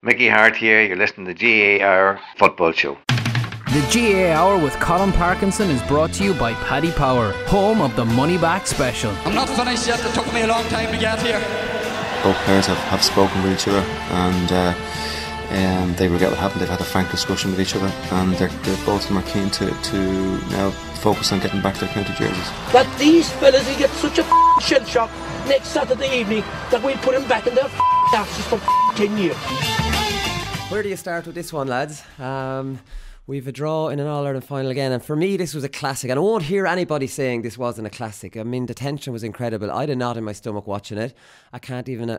Mickey Hart here, you're listening to the GAA Hour Football Show. The GAA Hour with Colm Parkinson is brought to you by Paddy Power, home of the Money Back Special. I'm not finished yet, it took me a long time to get here. Both players have spoken with each other, and they regret what happened. They've had a frank discussion with each other, and they're both of them are keen to now focus on getting back their county jerseys. That these fellas will get such a shell shock next Saturday evening that we'll put them back in their asses for 10 years. Where do you start with this one, lads? We've a draw in an All-Ireland final again, and for me this was a classic, and I won't hear anybody saying this wasn't a classic. I mean, the tension was incredible. I had a knot in my stomach watching it. I can't even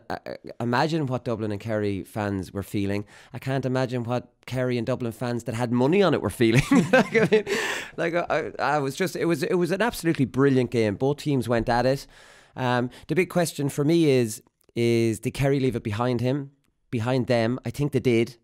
imagine what Dublin and Kerry fans were feeling. I can't imagine what Kerry and Dublin fans that had money on it were feeling. I was just, it was an absolutely brilliant game. Both teams went at it. The big question for me is did Kerry leave it behind them? I think they did.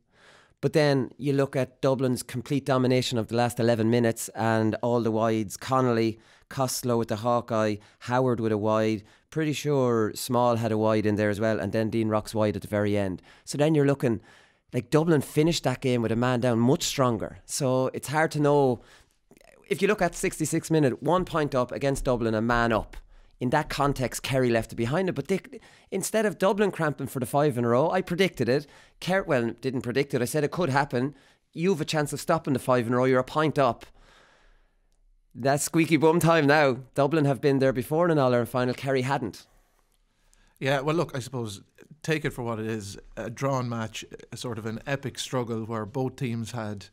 But then you look at Dublin's complete domination of the last 11 minutes and all the wides. Connolly, Costello with the Hawkeye, Howard with a wide. Pretty sure Small had a wide in there as well. And then Dean Rock's wide at the very end. So then you're looking like Dublin finished that game with a man down much stronger. So it's hard to know. If you look at 66 minute, 1 point up against Dublin, a man up. In that context, Kerry left it behind it. But instead of Dublin cramping for the 5 in a row, I predicted it. Didn't predict it. I said it could happen. You have a chance of stopping the 5 in a row. You're a point up. That's squeaky bum time now. Dublin have been there before in an All-Ireland final. Kerry hadn't. Yeah, well, look, I suppose, take it for what it is. A drawn match, a sort of an epic struggle where both teams had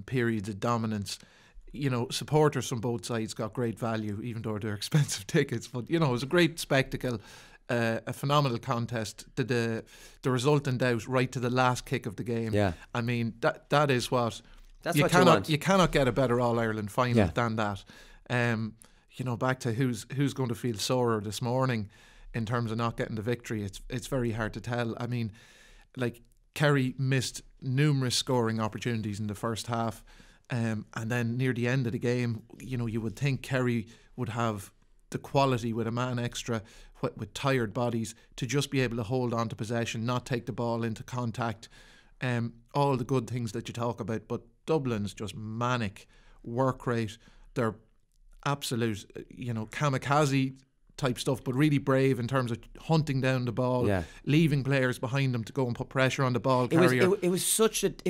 periods of dominance. You know, supporters from both sides got great value, even though they're expensive tickets. But, you know, it was a great spectacle, a phenomenal contest. The result in doubt right to the last kick of the game. Yeah. I mean, that is what... You cannot get a better All-Ireland final than that. You know, back to who's going to feel sorer this morning in terms of not getting the victory, it's very hard to tell. I mean, like, Kerry missed numerous scoring opportunities in the first half. And then near the end of the game, you know, you would think Kerry would have the quality with a man extra, with tired bodies, to just be able to hold on to possession, not take the ball into contact, all the good things that you talk about. But Dublin's just manic work rate. They're absolute, you know, kamikaze type stuff, but really brave in terms of hunting down the ball, leaving players behind them to go and put pressure on the ball carrier. It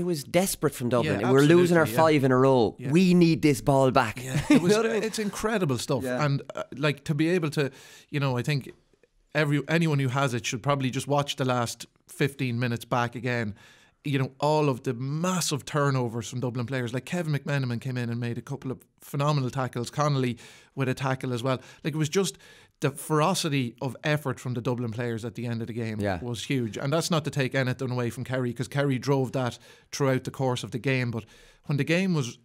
was desperate from Dublin. We're losing our 5 in a row. We need this ball back. It's incredible stuff. And like, to be able to, you know, I think anyone who has it should probably just watch the last 15 minutes back again. You know, all of the massive turnovers from Dublin players, like Kevin McMenamin came in and made a couple of phenomenal tackles, Connolly with a tackle as well. Like, it was just the ferocity of effort from the Dublin players at the end of the game was huge. And that's not to take anything away from Kerry, because Kerry drove that throughout the course of the game. But when the game was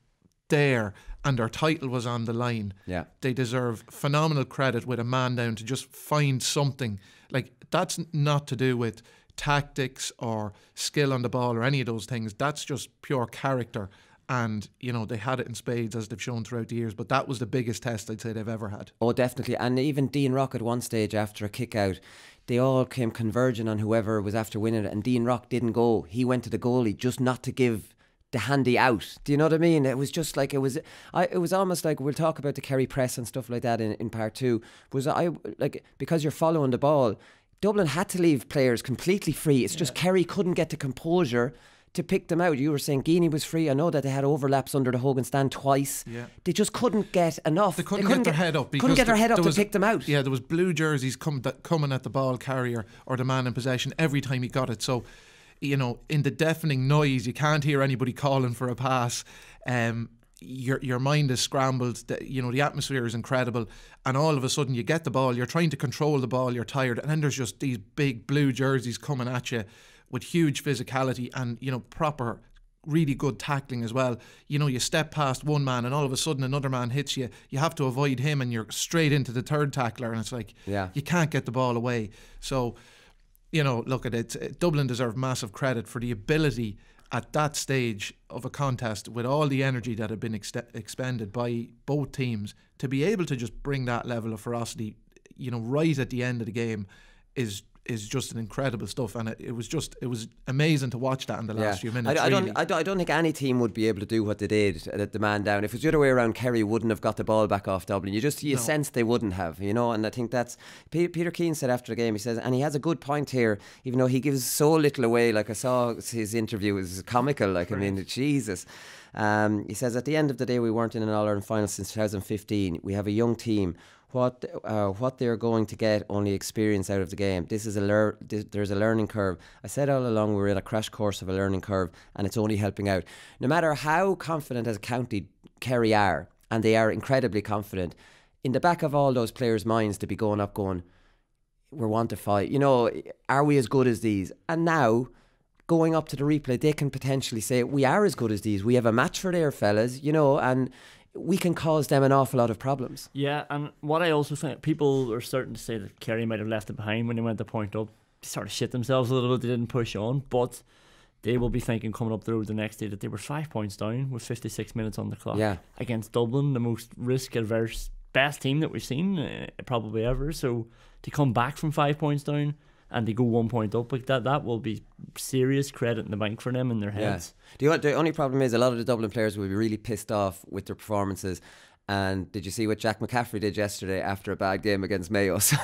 there and their title was on the line, they deserve phenomenal credit with a man down to just find something. Like, that's not to do with tactics or skill on the ball or any of those things. That's just pure character. And, you know, they had it in spades, as they've shown throughout the years. But that was the biggest test I'd say they've ever had. Oh, definitely. And even Dean Rock at one stage, after a kick out, they all came converging on whoever was after winning it. And Dean Rock didn't go. He went to the goalie just not to give the handy out. Do you know what I mean? It was just like, it was almost like, we'll talk about the Kerry press and stuff like that in part 2. Because you're following the ball, Dublin had to leave players completely free. It's just Kerry couldn't get the composure to pick them out. You were saying Guinea was free. I know that they had overlaps under the Hogan stand twice. They just couldn't get enough. They couldn't get their head up. Couldn't get their head up to pick them out. Yeah, there was blue jerseys coming at the ball carrier or the man in possession every time he got it. So, you know, in the deafening noise, you can't hear anybody calling for a pass. Your mind is scrambled. You know, the atmosphere is incredible, and all of a sudden you get the ball. You're trying to control the ball. You're tired, and then there's just these big blue jerseys coming at you with huge physicality and, you know, proper, really good tackling as well. You know, you step past one man and all of a sudden another man hits you. You have to avoid him and you're straight into the third tackler, and it's like, you can't get the ball away. So, you know, look at it. Dublin deserve massive credit for the ability at that stage of a contest, with all the energy that had been expended by both teams, to be able to just bring that level of ferocity, you know, right at the end of the game is is just an incredible stuff, and it was amazing to watch that in the last few minutes. I don't think any team would be able to do what they did at the man down. If it was the other way around, Kerry wouldn't have got the ball back off Dublin. You sense they wouldn't have, and I think that's Peter Keane said after the game. He says, and he has a good point here, even though he gives so little away. Like I saw his interview, it was comical. Like I mean, Jesus. He says at the end of the day, we weren't in an All-Ireland final since 2015. We have a young team. What they're going to get only experience out of the game. This is there's a learning curve. I said all along we're in a crash course of a learning curve, and it's only helping out. No matter how confident as a county Kerry are, and they are incredibly confident, in the back of all those players' minds to be going up going, we want to fight. Are we as good as these? And now, going up to the replay, they can potentially say, we are as good as these. We have a match for there, fellas, and we can cause them an awful lot of problems. Yeah, and what I also think, people are starting to say that Kerry might have left it behind when they went to point up. They sort of shit themselves a little bit, they didn't push on, but they will be thinking coming up the road the next day that they were 5 points down with 56 minutes on the clock against Dublin, the most risk-averse, best team that we've seen probably ever. So to come back from 5 points down and they go 1 point up like that will be serious credit in the bank for them in their heads. The only problem is a lot of the Dublin players will be really pissed off with their performances. And did you see what Jack Mccarthy did yesterday after a bad game against Mayo? So,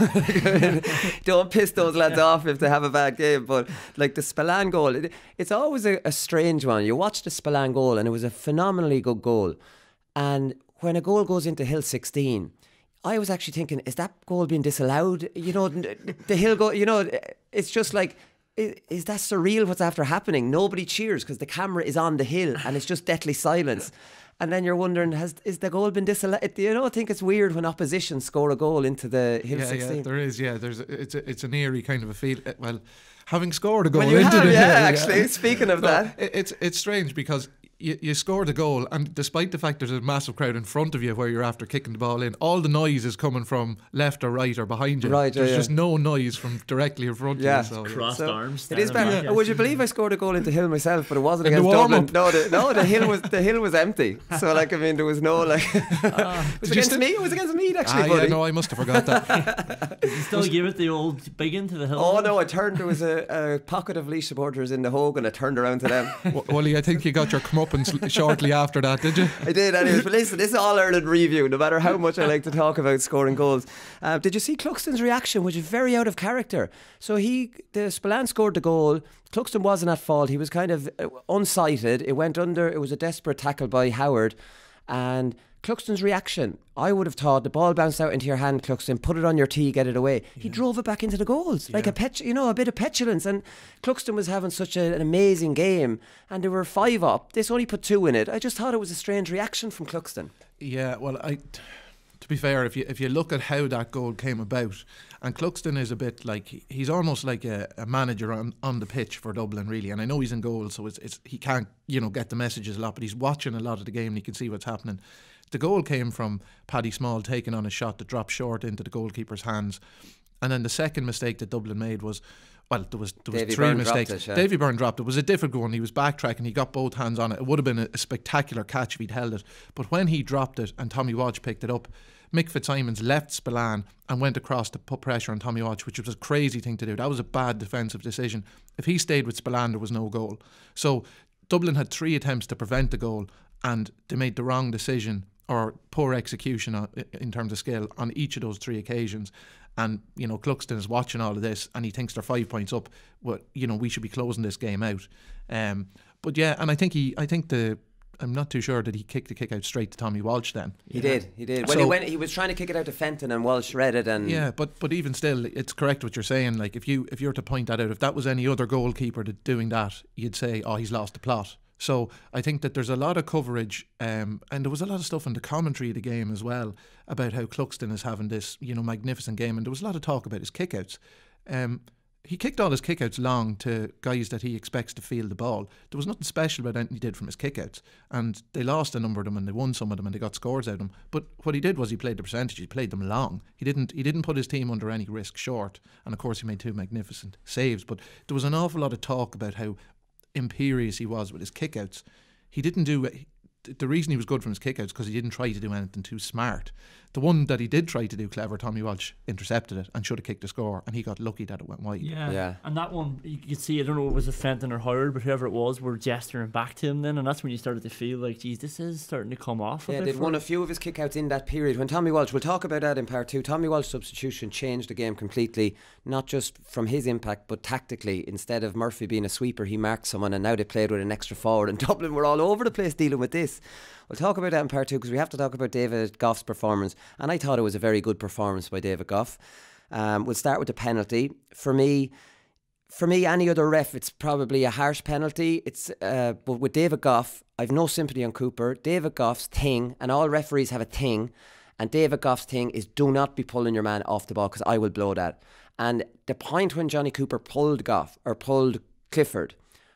don't piss those lads off if they have a bad game. But like the Spillane goal, it's always a strange one. You watch the Spillane goal and it was a phenomenally good goal. And when a goal goes into Hill 16, I was actually thinking, is that goal being disallowed? The Hill goal, it's just like, is that surreal what's after happening? Nobody cheers because the camera is on the hill and it's just deathly silence. And then you're wondering, is the goal been disallowed? I think it's weird when opposition score a goal into the Hill 16. Yeah, there is. Yeah, it's an eerie kind of a feel. Well, having scored a goal into the Hill. Actually, speaking of that, it's strange because you scored a goal, and despite the fact there's a massive crowd in front of you where you're after kicking the ball in, all the noise is coming from left or right or behind you. Right, there's just no noise from directly in front of you. So, crossed arms. It is better. Would you believe I scored a goal into Hill myself, but it wasn't against Dublin. No, the hill was empty. So there was no it was against me. It was against me actually. Yeah, no, I must have forgot that. Did you still give it the old big into the Hill? Oh no, I turned. There was a pocket of Laois supporters in the Hogue, and I turned around to them. Wally, I think you got your comeuppance shortly after that, did you? I did, anyways. But listen, this is All-Ireland review, no matter how much I like to talk about scoring goals. Did you see Cluxton's reaction, which is very out of character? So the Spillane scored the goal. Cluxton wasn't at fault. He was kind of unsighted. It went under. It was a desperate tackle by Howard. And Cluxton's reaction, I would have thought the ball bounced out into your hand, Cluxton, put it on your tee, get it away. He drove it back into the goals, like a bit of petulance. And Cluxton was having such an amazing game, and they were 5 up. This only put 2 in it. I just thought it was a strange reaction from Cluxton. Yeah, well, to be fair, if you look at how that goal came about, and Cluxton is a bit like, he's almost like a manager on the pitch for Dublin, really. And I know he's in goal, so he can't get the messages a lot, but he's watching a lot of the game and he can see what's happening. The goal came from Paddy Small taking on a shot that dropped short into the goalkeeper's hands. And then the second mistake that Dublin made was, well, there was Davy 3 Byrne mistakes. Davy Byrne dropped it. It was a difficult one. He was backtracking. He got both hands on it. It would have been a spectacular catch if he'd held it. But when he dropped it and Tommy Walsh picked it up, Mick Fitzsimons left Spillane and went across to put pressure on Tommy Walsh, which was a crazy thing to do. That was a bad defensive decision. If he stayed with Spillane, there was no goal. So Dublin had 3 attempts to prevent the goal, and they made the wrong decision or poor execution in terms of skill on each of those 3 occasions. And Cluxton is watching all of this and he thinks they're 5 points up. Well, we should be closing this game out. But yeah, and I think I'm not too sure that he kicked the kick out straight to Tommy Walsh then. He did. Well, he was trying to kick it out to Fenton and Walsh read it. And yeah, but even still, it's correct what you're saying. Like if you were to point that out, if that was any other goalkeeper doing that, you'd say, oh, he's lost the plot. So I think that there's a lot of coverage, and there was a lot of stuff in the commentary of the game as well about how Cluxton is having this, magnificent game, and there was a lot of talk about his kickouts. He kicked all his kickouts long to guys that he expects to field the ball. There was nothing special about anything he did from his kickouts, and they lost a number of them, and they won some of them, and they got scores out of them. But what he did was he played the percentage. He played them long. He didn't put his team under any risk short, and of course he made 2 magnificent saves. But there was an awful lot of talk about how imperious he was with his kickouts. He didn't do the reason he was good from his kickouts because he didn't try to do anything too smart. The one that he did try to do clever, Tommy Walsh intercepted it and should have kicked the score, and he got lucky that it went wide. Yeah. And that one, you could see, I don't know if it was a Fenton or Howard, but whoever it was, were gesturing back to him then, and that's when you started to feel like, geez, this is starting to come off. Yeah, they'd won a few of his kickouts in that period. When Tommy Walsh, we'll talk about that in part 2, Tommy Walsh's substitution changed the game completely, not just from his impact, but tactically. Instead of Murphy being a sweeper, he marked someone, and now they played with an extra forward, and Dublin were all over the place dealing with this. We'll talk about that in part 2 because we have to talk about David Gough's performance, and I thought it was a very good performance by David Gough. We'll start with the penalty. For me, any other ref, it's probably a harsh penalty. But with David Gough, I've no sympathy on Cooper. David Gough's thing, and all referees have a thing, and David Gough's thing is do not be pulling your man off the ball because I will blow that. And the point when Johnny Cooper pulled Gough or pulled Clifford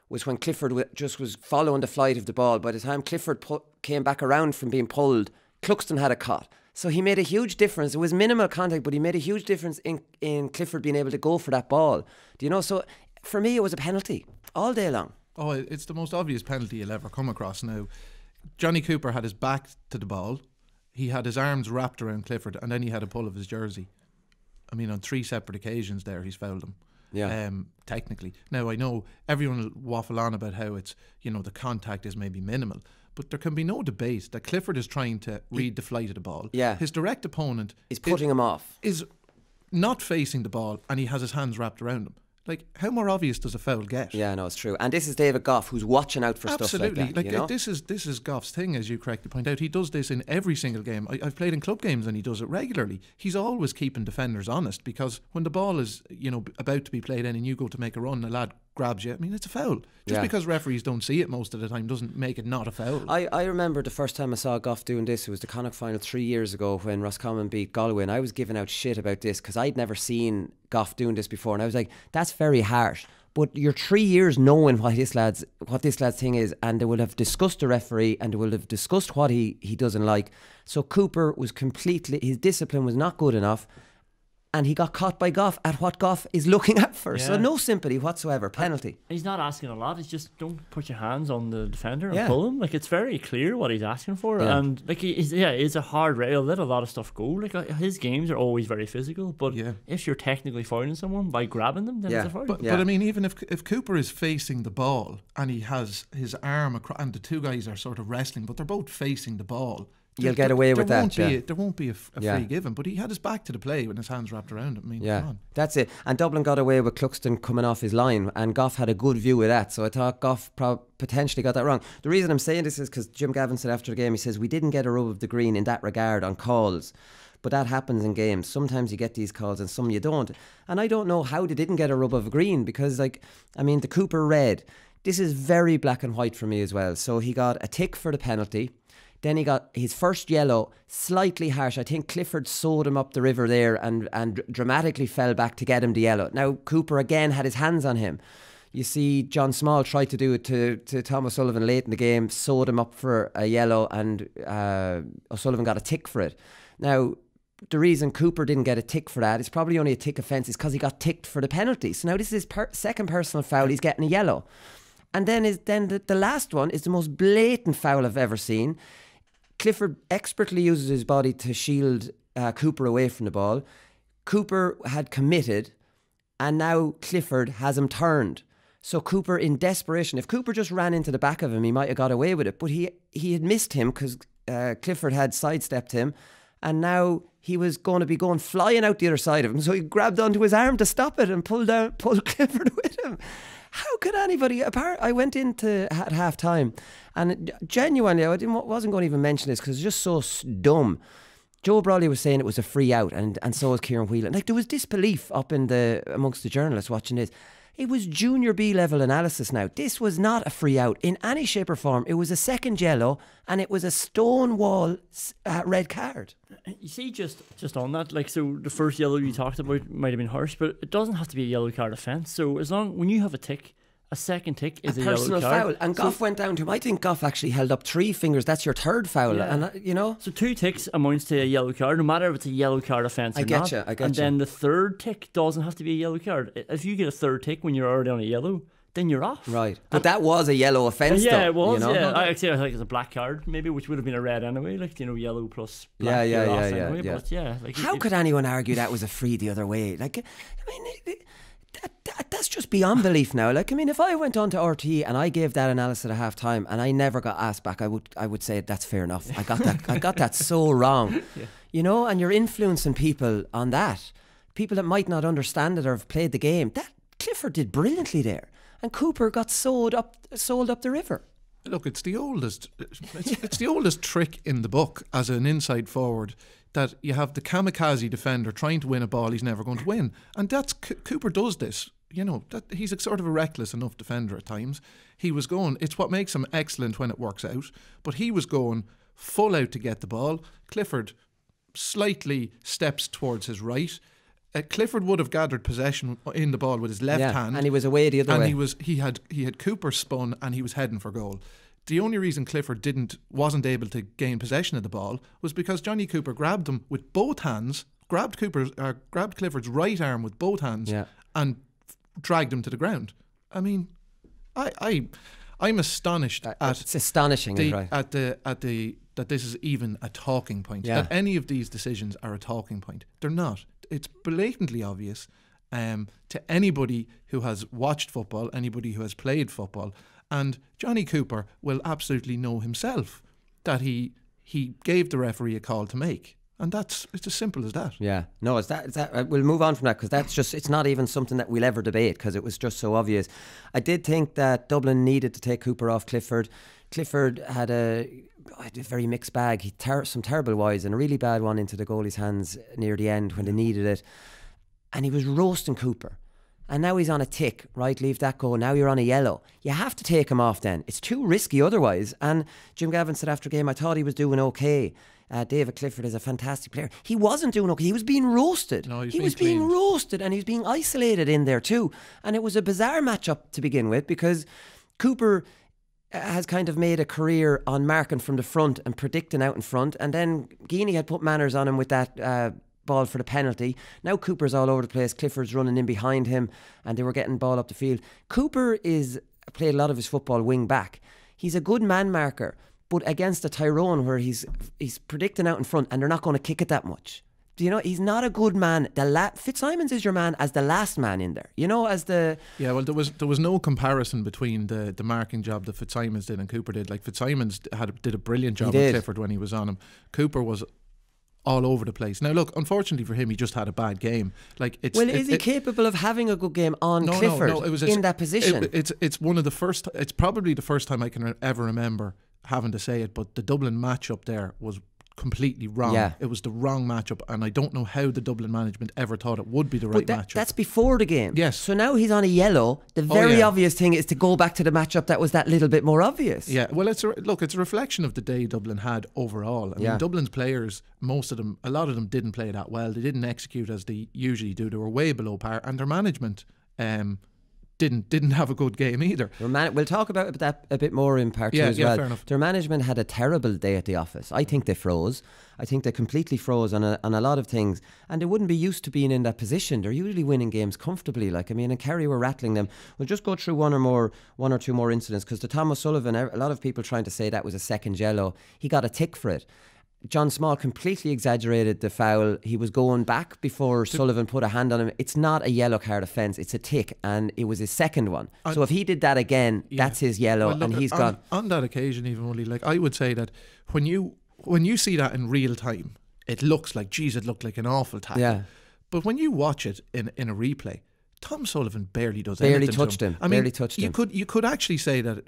was when Clifford just was following the flight of the ball. By the time Clifford came back around from being pulled, Cluxton had a cut. So he made a huge difference. It was minimal contact, but he made a huge difference in Clifford being able to go for that ball. Do you know? So for me, it was a penalty all day long. Oh, it's the most obvious penalty you'll ever come across now. Johnny Cooper had his back to the ball. He had his arms wrapped around Clifford, and then he had a pull of his jersey. I mean, on 3 separate occasions there, he's fouled him. Yeah. Technically. Now, I know everyone will waffle on about how it's, the contact is maybe minimal, but there can be no debate that Clifford is trying to read the flight of the ball. Yeah. His direct opponent is putting him off. Is not facing the ball, and he has his hands wrapped around him. Like, how more obvious does a foul get? Yeah, no, it's true. And this is David Gough, who's watching out for stuff like that. Like, this is Gough's thing, as you correctly point out. He does this in every single game. I've played in club games and he does it regularly. He's always keeping defenders honest, because when the ball is, about to be played in and you go to make a run, the lad grabs you. I mean, it's a foul. Just because referees don't see it most of the time doesn't make it not a foul. I remember the first time I saw Gough doing this, it was the Connacht final 3 years ago when Roscommon beat Galway, and I was giving out shit about this because I'd never seen Gough doing this before, and I was like, that's very harsh. But you're 3 years knowing what this lad's thing is, and they will have discussed the referee and they will have discussed what he doesn't like. So Cooper was his discipline was not good enough, and he got caught by Gough at what Gough is looking at for. Yeah. So no sympathy whatsoever. Penalty. He's not asking a lot. It's just don't put your hands on the defender and pull him. Like, it's very clear what he's asking for. Yeah. And like, it's a hard rail. Let a lot of stuff go. Like, his games are always very physical. But if you're technically fouling someone by grabbing them, then it's a foul. But I mean, even if Cooper is facing the ball and he has his arm across, and the two guys are sort of wrestling, but they're both facing the ball, you'll get away with that. There won't be a free given, but he had his back to the play when his hands wrapped around him. I mean, come on. That's it. And Dublin got away with Cluxton coming off his line, and Gough had a good view of that. So I thought Gough potentially got that wrong. The reason I'm saying this is because Jim Gavin said after the game, he says, we didn't get a rub of the green in that regard on calls. But that happens in games. Sometimes you get these calls and some you don't. And I don't know how they didn't get a rub of green, because, the Cooper red, this is very black and white for me as well. So he got a tick for the penalty. Then he got his first yellow, slightly harsh. I think Clifford sewed him up the river there and dramatically fell back to get him the yellow. Now, Cooper again had his hands on him. You see John Small tried to do it to Tom O'Sullivan late in the game, sewed him up for a yellow, and O'Sullivan got a tick for it. Now, the reason Cooper didn't get a tick for that is probably only a tick offence is because he got ticked for the penalty. So now this is his second personal foul. He's getting a yellow. And then the last one is the most blatant foul I've ever seen. Clifford expertly uses his body to shield Cooper away from the ball. Cooper had committed, and now Clifford has him turned. So Cooper, in desperation, if Cooper just ran into the back of him, he might have got away with it. But he had missed him because Clifford had sidestepped him, and now he was going to be going flying out the other side of him. So he grabbed onto his arm to stop it and pulled Clifford with him. How could anybody? I went into at half time, and genuinely, I wasn't going to even mention this because it's just so dumb. Joe Brawley was saying it was a free out, and so was Kieran Whelan. Like, there was disbelief up amongst the journalists watching this. It was junior B level analysis now. This was not a free out in any shape or form. It was a second yellow, and it was a stonewall red card. You see, just on that, so the first yellow you talked about might have been harsh, but it doesn't have to be a yellow card offence. So when you have a tick, a second tick is a yellow card. Personal foul. And Gough went down to him. I think Gough actually held up 3 fingers. That's your third foul. Yeah. And so 2 ticks amounts to a yellow card, no matter if it's a yellow card offence or not. I get you. And then the third tick doesn't have to be a yellow card. If you get a third tick when you're already on a yellow, then you're off. Right. But that was a yellow offence, Yeah, though, it was. you know? Yeah, I think it was a black card, maybe, which would have been a red anyway. Like, you know, yellow plus black. Yeah. Anyway, but yeah. Like, how could anyone argue that was a free the other way? Like, I mean, that's just beyond belief now. Like, I mean, if I went on to RTE and I gave that analysis at half time and I never got asked back, I would say that's fair enough. I got that so wrong. Yeah. You know, and you're influencing people on that. People that might not understand it or have played the game. That Clifford did brilliantly there. And Cooper got sold up the river. Look, it's the oldest trick in the book as an inside forward, that you have the kamikaze defender trying to win a ball he's never going to win. And that's Cooper does this. You know, that he's a sort of a reckless enough defender at times. He was going, it's what makes him excellent when it works out, but he was going full out to get the ball. Clifford slightly steps towards his right. Clifford would have gathered possession in the ball with his left hand, and he was away the other way. And he had Cooper spun, and he was heading for goal. The only reason Clifford wasn't able to gain possession of the ball was because Johnny Cooper grabbed him with both hands, grabbed Clifford's right arm with both hands, and dragged him to the ground. I mean, I'm astonished at it's astonishing, right? That this is even a talking point. That any of these decisions are a talking point. They're not. It's blatantly obvious to anybody who has watched football, anybody who has played football, and Johnny Cooper will absolutely know himself that he gave the referee a call to make, and it's as simple as that. Yeah, no, it's that. We'll move on from that, because it's not even something that we'll ever debate, because it was just so obvious. I did think that Dublin needed to take Cooper off Clifford. Clifford had a very mixed bag. He some terrible wides and a really bad one into the goalie's hands near the end when they needed it. And he was roasting Cooper. And now he's on a tick, right? Leave that go. Now you're on a yellow. You have to take him off then. It's too risky otherwise. And Jim Gavin said after game, I thought he was doing okay. David Clifford is a fantastic player. He wasn't doing okay. He was being roasted. No, he was being roasted, and he was being isolated in there too. And it was a bizarre matchup to begin with, because Cooper has kind of made a career on marking from the front and predicting out in front, and then Geaney had put manners on him with that ball for the penalty. Now Cooper's all over the place. Clifford's running in behind him, and they were getting ball up the field. Cooper played a lot of his football wing back. He's a good man marker, but against a Tyrone where he's predicting out in front and they're not going to kick it that much. Do you know, he's not a good man. Fitzsimons is your man as the last man in there. You know, as the... Yeah, well, there was no comparison between the marking job that Fitzsimons did and Cooper did. Like, Fitzsimons did a brilliant job with Clifford when he was on him. Cooper was all over the place. Now, look, unfortunately for him, he just had a bad game. Like, is he capable of having a good game on Clifford in that position? It's one of the first... It's probably the first time I can ever remember having to say it, but the Dublin matchup there was completely wrong. Yeah. It was the wrong matchup, and I don't know how the Dublin management ever thought it would be the right matchup. That's before the game. Yes. So now he's on a yellow. The very obvious thing is to go back to the matchup that was that little bit more obvious. Yeah, well, it's a reflection of the day Dublin had overall. I mean, Dublin's players, a lot of them didn't play that well. They didn't execute as they usually do. They were way below par, and their management didn't have a good game either. We'll talk about that a bit more in part 2 as well. Fair enough. Their management had a terrible day at the office. I think they froze. I think they completely froze on a lot of things, and they wouldn't be used to being in that position. They're usually winning games comfortably. Like, I mean, and Kerry were rattling them. We'll just go through one or two more incidents, because the Thomas Sullivan, a lot of people trying to say that was a second yellow. He got a tick for it. John Small completely exaggerated the foul. He was going back before Sullivan put a hand on him. It's not a yellow card offence, it's a tick, and it was his second one. So if he did that again, that's his yellow, and he's gone. On that occasion, even only, like, I would say that when you see that in real time, it looks like, geez, it looked like an awful tackle. Yeah. But when you watch it in a replay, Tom Sullivan barely does anything. Barely touched him. Barely touched him. You could actually say that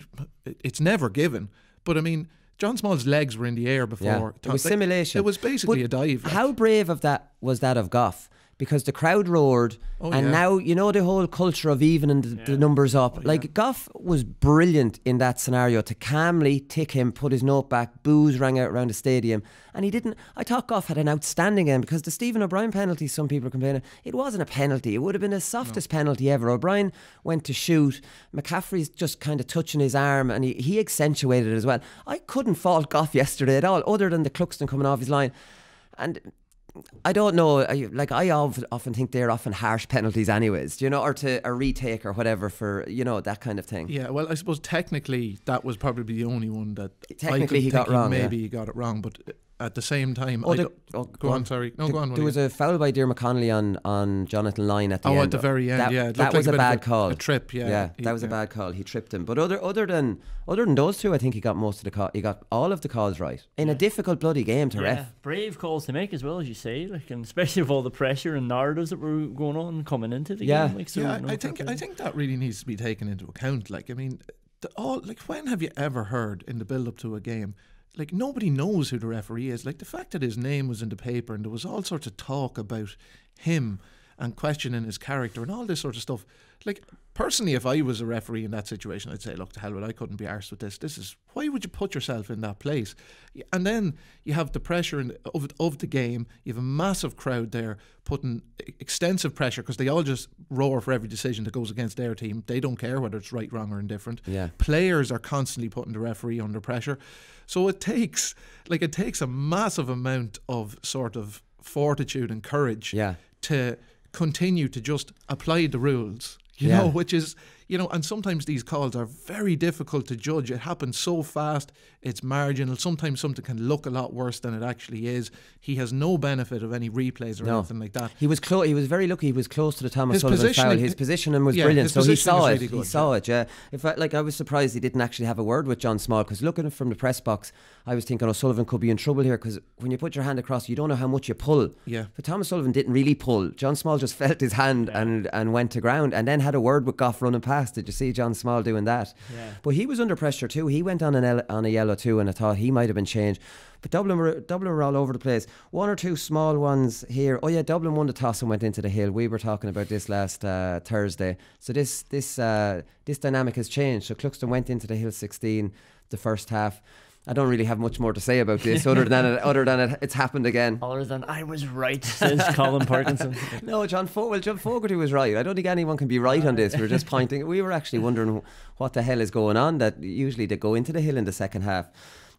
it's never given, but I mean, John Small's legs were in the air before. Yeah. It was simulation. It was basically a dive. How brave of that was that of Gough? Because the crowd roared, now, you know, the whole culture of evening the numbers up. Gough was brilliant in that scenario to calmly tick him, put his note back, boos rang out around the stadium, and he didn't. I thought Gough had an outstanding game, because the Stephen O'Brien penalty, some people are complaining, it wasn't a penalty. It would have been the softest penalty ever. O'Brien went to shoot, McCaffrey's just kind of touching his arm, and he accentuated it as well. I couldn't fault Gough yesterday at all, other than the Cluxton coming off his line. And I don't know. I often think they're often harsh penalties, anyways. You know, or to a retake or whatever for that kind of thing. Yeah, well, I suppose technically that was probably the only one that technically he got wrong. Maybe he got it wrong, but at the same time, go on. Sorry, no, go on. There was a foul by Diarmuid Connolly on Jonathan Lyne at the end. At the very end. That was a bad call. A trip. Yeah, that was a bad call. He tripped him. But other than those two, I think he got most of the call. He got all of the calls right in a difficult bloody game to ref. Brave calls to make as well, as you say, and especially with all the pressure and narratives that were going on coming into the game. I think that really needs to be taken into account. Like, I mean, when have you ever heard in the build up to a game? Like, nobody knows who the referee is. Like, the fact that his name was in the paper and there was all sorts of talk about him and questioning his character and all this sort of stuff. Like, personally, if I was a referee in that situation, I'd say, look, to hell with it, I couldn't be arsed with this. Why would you put yourself in that place? And then you have the pressure of the game. You have a massive crowd there putting extensive pressure because they all just roar for every decision that goes against their team. They don't care whether it's right, wrong or indifferent. Yeah. Players are constantly putting the referee under pressure. So it takes a massive amount of sort of fortitude and courage to continue to just apply the rules, you know, which is, and sometimes these calls are very difficult to judge. It happens so fast, it's marginal. Sometimes something can look a lot worse than it actually is. He has no benefit of any replays or anything like that. He was close. He was very lucky. He was close to the Thomas Sullivan foul. His positioning was brilliant, so he saw it. He saw it. Yeah. I was surprised he didn't actually have a word with John Small, because looking from the press box, I was thinking O'Sullivan could be in trouble here, because when you put your hand across, you don't know how much you pull. Yeah. But Thomas Sullivan didn't really pull. John Small just felt his hand and went to ground, and then had a word with Gough running past. Did you see John Small doing that? Yeah. But he was under pressure too. He went on a yellow too, and I thought he might have been changed. But Dublin were all over the place. One or two small ones here. Oh yeah, Dublin won the toss and went into the hill. We were talking about this last Thursday. So this dynamic has changed. So Cluxton went into the hill 16 the first half. I don't really have much more to say about this other than it's happened again. Other than I was right, says Colm Parkinson. No, John Fogarty was right. I don't think anyone can be right on this. We're just pointing. We were actually wondering what the hell is going on, that usually they go into the hill in the second half.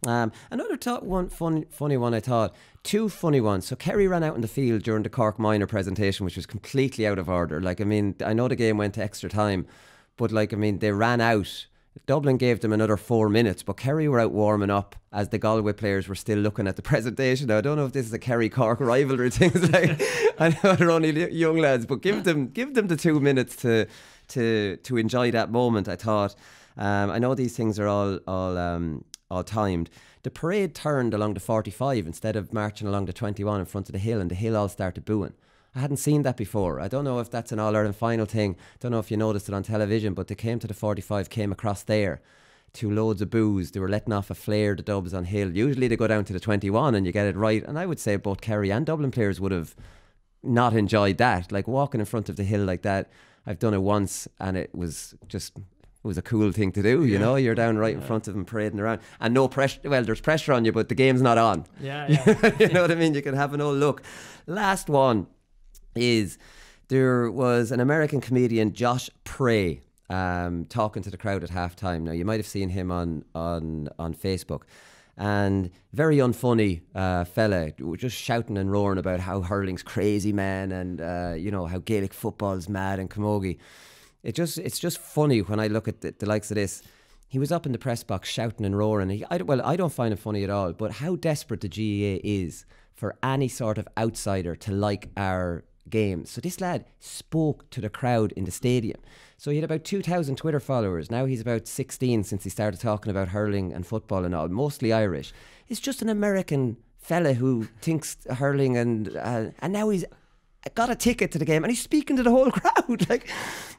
Another funny one, I thought. Two funny ones. So Kerry ran out in the field during the Cork minor presentation, which was completely out of order. Like, I mean, I know the game went to extra time, but they ran out. Dublin gave them another 4 minutes, but Kerry were out warming up as the Galway players were still looking at the presentation. Now, I don't know if this is a Kerry-Cork rivalry thing. Like, I know they're only young lads, but give them the 2 minutes to enjoy that moment, I thought. I know these things are all timed. The parade turned along the 45 instead of marching along the 21 in front of the hill, and the hill all started booing. I hadn't seen that before. I don't know if that's an All-Ireland final thing. Don't know if you noticed it on television, but they came to the 45, came across there to loads of boos. They were letting off a flare, the Dubs on hill. Usually they go down to the 21 and you get it right. And I would say both Kerry and Dublin players would have not enjoyed that. Like, walking in front of the hill like that, I've done it once and it was a cool thing to do, you know. You're down right in front of them parading around, and no pressure. Well, there's pressure on you, but the game's not on. Yeah. You know what I mean? You can have an old look. Last one is, there was an American comedian, Josh Prey, talking to the crowd at halftime. Now, you might have seen him on Facebook, and very unfunny fella, just shouting and roaring about how hurling's crazy, man, and how Gaelic football's mad and camogie. It's just funny when I look at the likes of this. He was up in the press box shouting and roaring. I don't find it funny at all, but how desperate the GAA is for any sort of outsider to like our game. So this lad spoke to the crowd in the stadium. So he had about 2,000 Twitter followers. Now he's about 16 since he started talking about hurling and football and all, mostly Irish. It's just an American fella who thinks hurling, and now he's got a ticket to the game and he's speaking to the whole crowd. Like,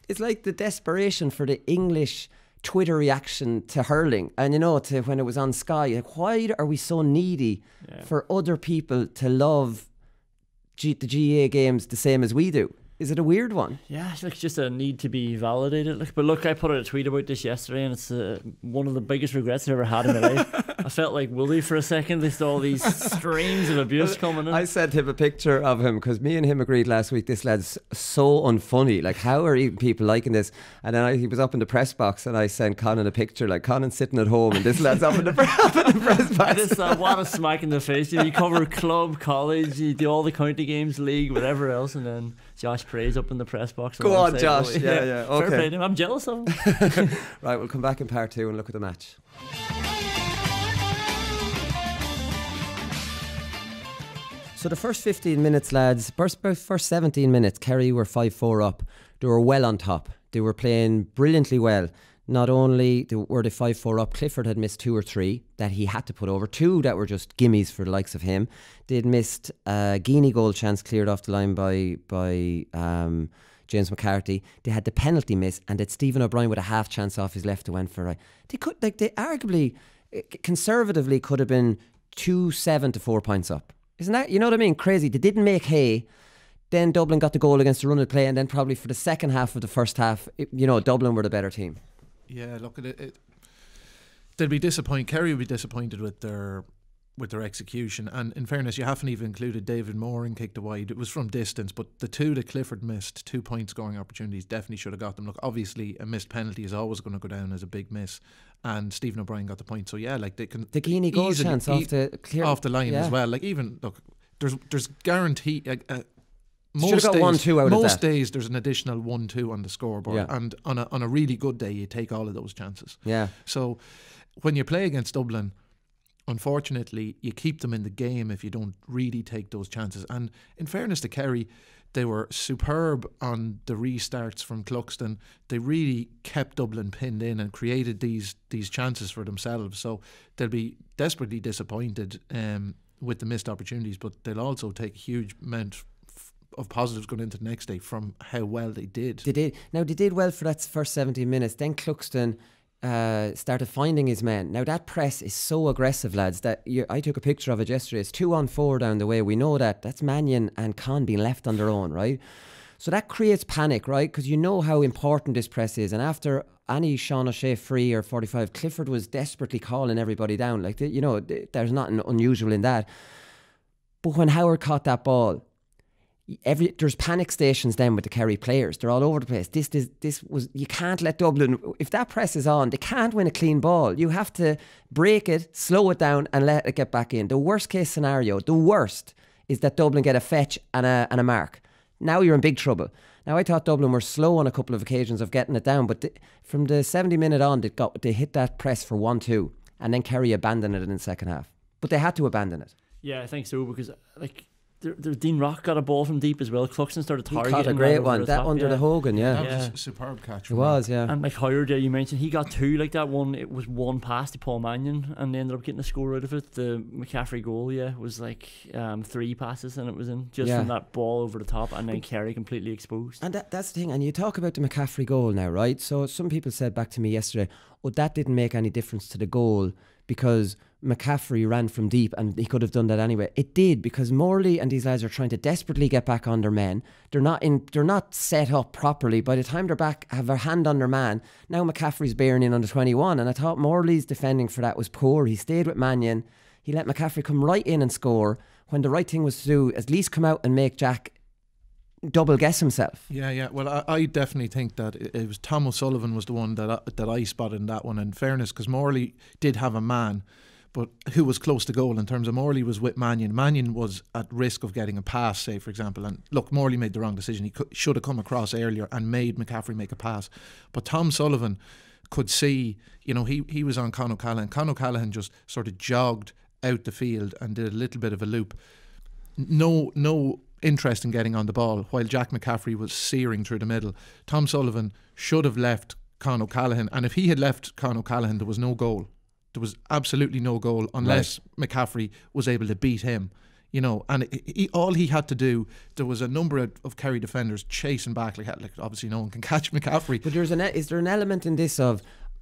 it's like the desperation for the English Twitter reaction to hurling, and to when it was on Sky. Like, why are we so needy for other people to love the GAA games the same as we do? Is it a weird one? Yeah, it's like just a need to be validated. Like, but look, I put out a tweet about this yesterday, and it's one of the biggest regrets I've ever had in my life. I felt like Willie for a second. They saw all these streams of abuse coming in. I sent him a picture of him because me and him agreed last week, this lad's so unfunny. Like, how are even people liking this? And then he was up in the press box, and I sent Conán a picture, like Conán's sitting at home, and this lad's up in the press box. This, what a smack in the face. You cover club, college, you do all the county games, league, whatever else, and then Josh prays up in the press box. Go on, Josh. Yeah. Okay. Fair play to him. I'm jealous of him. Right, we'll come back in part 2 and look at the match. So the first 15 minutes, lads, first 17 minutes, Kerry were 5-4 up. They were well on top. They were playing brilliantly well. Not only were they 5-4 up, Clifford had missed 2 or 3 that he had to put over, 2 that were just gimmies for the likes of him. They'd missed a Guinea goal chance cleared off the line by James McCarthy. They had the penalty miss, and that Stephen O'Brien with a half chance off his left to went for right. They arguably, conservatively, could have been 2-7 to 4 points up. Isn't that, you know what I mean? Crazy. They didn't make hay. Then Dublin got the goal against the run of play, and then probably for the second half of the first half, Dublin were the better team. Yeah, look, they'll be disappointed. Kerry will be disappointed with their execution. And in fairness, you haven't even included David Moore and kicked it wide. It was from distance, but the 2 that Clifford missed, 2 point scoring opportunities, definitely should have got them. Look, obviously a missed penalty is always going to go down as a big miss, and Stephen O'Brien got the point. So yeah, like they can the Guinea goal chance off the line as well. Like, even look, there's guarantee. Most days, 1-2 out most days there's an additional 1-2 on the scoreboard, and on a really good day you take all of those chances. Yeah. So when you play against Dublin, unfortunately you keep them in the game if you don't really take those chances. And in fairness to Kerry, they were superb on the restarts from Cluxton. They really kept Dublin pinned in and created these chances for themselves. So they'll be desperately disappointed with the missed opportunities, but they'll also take a huge amount of positives going into the next day from how well they did. They did. Now, they did well for that first 17 minutes. Then Cluxton started finding his men. Now, that press is so aggressive, lads, that I took a picture of it yesterday. It's 2-on-4 down the way. We know that. That's Mannion and Conán being left on their own, right? So that creates panic, right? Because you know how important this press is. And after any Sean O'Shea free or 45, Clifford was desperately calling everybody down. Like, there's nothing unusual in that. But when Howard caught that ball, there's panic stations then with the Kerry players. They're all over the place. This was, you can't let Dublin, if that press is on, they can't win a clean ball. You have to break it, slow it down, and let it get back in. The worst case scenario, the worst, is that Dublin get a fetch and a mark. Now you're in big trouble. Now, I thought Dublin were slow on a couple of occasions of getting it down, but from the 70 minute on, they hit that press for 1-2, and then Kerry abandoned it in the second half. But they had to abandon it. Yeah, I think so, because Dean Rock got a ball from deep as well. Cluxton started targeting. He caught a great one. That under the Hogan, That was a superb catch. It was, yeah. And like Howard, you mentioned, he got 2 like that one. It was 1 pass to Paul Mannion, and they ended up getting a score out of it. The McCaffrey goal, was like 3 passes, and it was in just from that ball over the top, and then Kerry completely exposed. And that's the thing. And you talk about the McCaffrey goal now, right? So some people said back to me yesterday, that didn't make any difference to the goal because McCaffrey ran from deep and he could have done that anyway. It did, because Morley and these guys are trying to desperately get back on their men. They're not set up properly. By the time they're back, have their hand on their man. Now McCaffrey's bearing in under 21, and I thought Morley's defending for that was poor. He stayed with Mannion. He let McCaffrey come right in and score when the right thing was to do, at least come out and make Jack double guess himself. Yeah. Well, I definitely think that it was Tom O'Sullivan was the one that I spotted in that one. In fairness, because Morley did have a man, but who was close to goal in terms of Morley was with Mannion. Mannion was at risk of getting a pass, say, for example. And look, Morley made the wrong decision. He should have come across earlier and made McCaffrey make a pass. But Tom Sullivan could see, he was on Conán O'Callaghan. Conán O'Callaghan just sort of jogged out the field and did a little bit of a loop. No interest in getting on the ball, while Jack McCaffrey was searing through the middle. Tom Sullivan should have left Conán O'Callaghan, and if he had left Conán O'Callaghan, there was no goal. There was absolutely no goal unless McCaffrey was able to beat him. And all he had to do, there was a number of Kerry defenders chasing back, like obviously no one can catch McCaffrey. But is there an element in this of,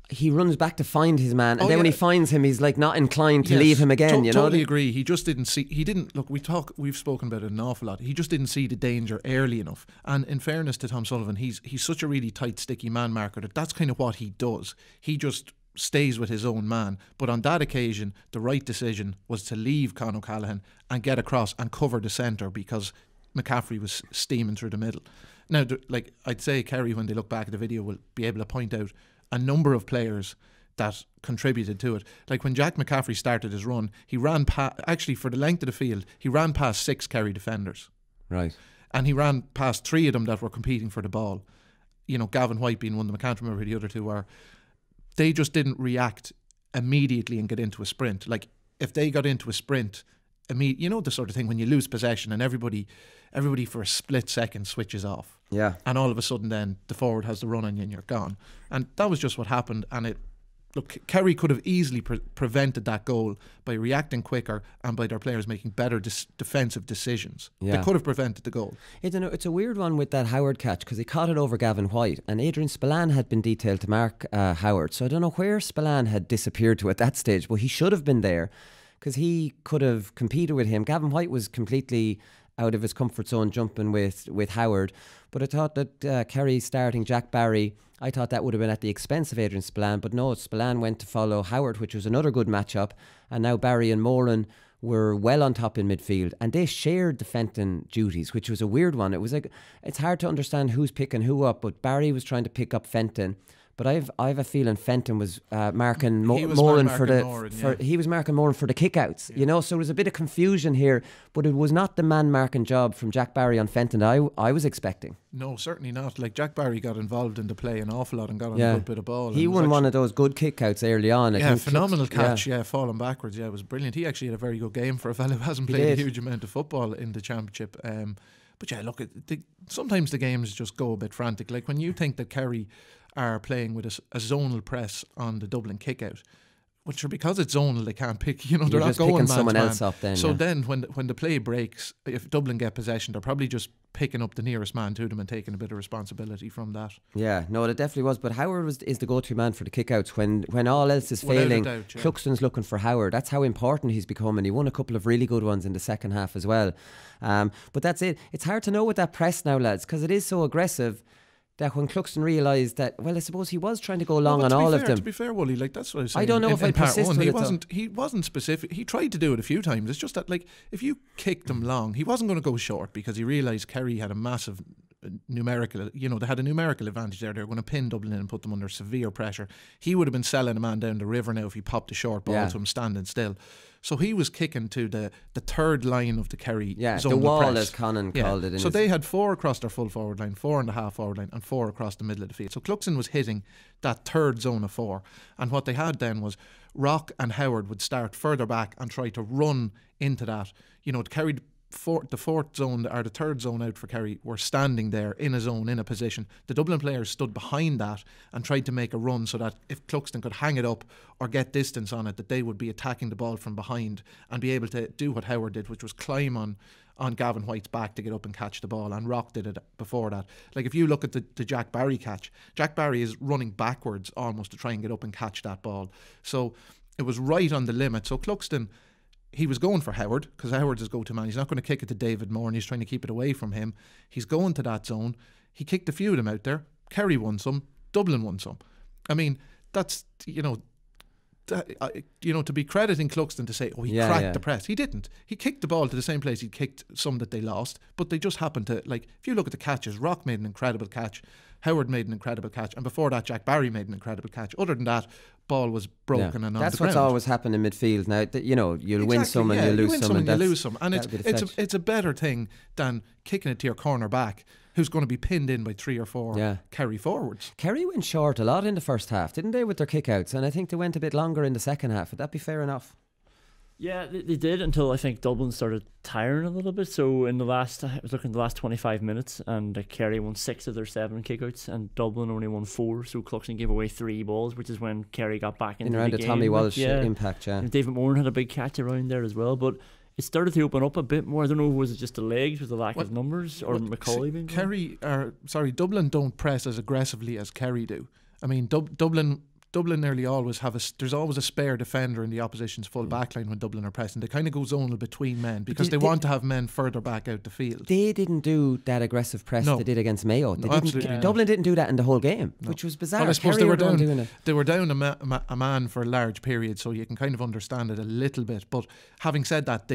he runs back to find his man, and then when he finds him, he's like not inclined to leave him again. You know, totally agree. He just didn't see. He didn't look. We've spoken about it an awful lot. He just didn't see the danger early enough. And in fairness to Tom Sullivan, he's such a really tight, sticky man marker that's kind of what he does. He just stays with his own man. But on that occasion, the right decision was to leave Conn O'Callaghan and get across and cover the centre because McCaffrey was steaming through the middle. Now, like I'd say, Kerry, when they look back at the video, will be able to point out a number of players that contributed to it. Like when Jack McCaffrey started his run, he ran actually for the length of the field, he ran past 6 Kerry defenders. Right. And he ran past 3 of them that were competing for the ball. You know, Gavin White being one of them. I can't remember who the other 2 were. They just didn't react immediately and get into a sprint. Like if they got into a sprint, you know, the sort of thing when you lose possession and everybody for a split second switches off. Yeah. And all of a sudden then the forward has the run on you and you're gone. And that was just what happened. And Kerry could have easily prevented that goal by reacting quicker and by their players making better defensive decisions. Yeah. They could have prevented the goal. It's a weird one with that Howard catch because he caught it over Gavin White, and Adrian Spillane had been detailed to mark Howard. So I don't know where Spillane had disappeared to at that stage, but he should have been there because he could have competed with him. Gavin White was completely out of his comfort zone jumping with Howard. But I thought that Kerry starting Jack Barry, I thought that would have been at the expense of Adrian Spillane. But no, Spillane went to follow Howard, which was another good matchup. And now Barry and Moran were well on top in midfield. And they shared the Fenton duties, which was a weird one. It was like, it's hard to understand who's picking who up. But Barry was trying to pick up Fenton. But I have a feeling Fenton was marking Moran for the he was marking Moran for the kickouts, you know. So there was a bit of confusion here, but it was not the man marking job from Jack Barry on Fenton I was expecting. No, certainly not. Like Jack Barry got involved in the play an awful lot and got on a good bit of ball. He won one of those good kickouts early on. Phenomenal catch. Falling backwards. Yeah, it was brilliant. He actually had a very good game for a fellow who hasn't played a huge amount of football in the championship. But yeah, look, sometimes the games just go a bit frantic. Like when you think that Kerry are playing with a zonal press on the Dublin kick-out, which are because it's zonal, they can't pick, you know, they're not going someone else up then. So then when the play breaks, if Dublin get possession, they're probably just picking up the nearest man to them and taking a bit of responsibility from that. Yeah, no, it definitely was. But Howard is the go-to man for the kickouts when all else is failing. Cluxton's looking for Howard. That's how important he's become, and he won a couple of really good ones in the second half as well. But that's it. It's hard to know with that press now, lads, because it is so aggressive. That when Cluxton realised that, well, I suppose he was trying to go long on all of them. To be fair, Wooly, like that's what I was saying. I don't know if I persist with it. He wasn't specific. He tried to do it a few times. It's just that, like, if you kicked him long, he wasn't going to go short because he realised Kerry had a massive numerical, you know, they had a numerical advantage there. They were going to pin Dublin in and put them under severe pressure. He would have been selling a man down the river now if he popped a short ball to him standing still. So he was kicking to the third line of the Kerry zone. The wall, press. as Conán called it. So they had 4 across their full forward line, 4 on the half forward line, and 4 across the middle of the field. So Cluxton was hitting that third zone of 4. And what they had then was Rock and Howard would start further back and try to run into that. You know, Kerry, the fourth zone or the third zone out for Kerry were standing there in a zone, in a position. The Dublin players stood behind that and tried to make a run so that if Cluxton could hang it up or get distance on it, that they would be attacking the ball from behind and be able to do what Howard did, which was climb on Gavin White's back to get up and catch the ball, and Rock did it before that. Like if you look at the Jack Barry catch, Jack Barry is running backwards almost to try and get up and catch that ball. So it was right on the limit. So Cluxton, he was going for Howard because Howard's his go-to man. He's not going to kick it to David Moore, and he's trying to keep it away from him. He's going to that zone. He kicked a few of them out there. Kerry won some. Dublin won some. I mean, that's, you know, to be crediting Cluxton to say, oh, he cracked the press. He didn't. He kicked the ball to the same place he kicked some that they lost, but they just happened to, like, if you look at the catches, Rock made an incredible catch, Howard made an incredible catch, and before that Jack Barry made an incredible catch. Other than that, ball was broken and on the ground. That's what's always happened in midfield now. You know, you'll win some and you'll lose some, and you lose some, and it's a better thing than kicking it to your corner back, who's going to be pinned in by 3 or 4 Kerry forwards. Kerry went short a lot in the first half, didn't they, with their kickouts? And I think they went a bit longer in the second half. Would that be fair enough? Yeah, they did until I think Dublin started tiring a little bit. So I was looking at the last 25 minutes, and Kerry won 6 of their 7 kickouts, and Dublin only won 4. So Cluxton gave away 3 balls, which is when Kerry got back into around the game. Tommy Walsh impact. And David Moran had a big catch around there as well, but it started to open up a bit more. I don't know, was it just the legs with the lack of numbers, or McCauley being Dublin don't press as aggressively as Kerry do. I mean, Dublin Dublin nearly always there's always a spare defender in the opposition's full backline when Dublin are pressing. They kind of go zonal between men because they want to have men further back out the field. They didn't do that aggressive press they did against Mayo. Dublin didn't do that in the whole game, which was bizarre. Well, I suppose they were down doing it. They were down a man for a large period, so you can kind of understand it a little bit. But having said that,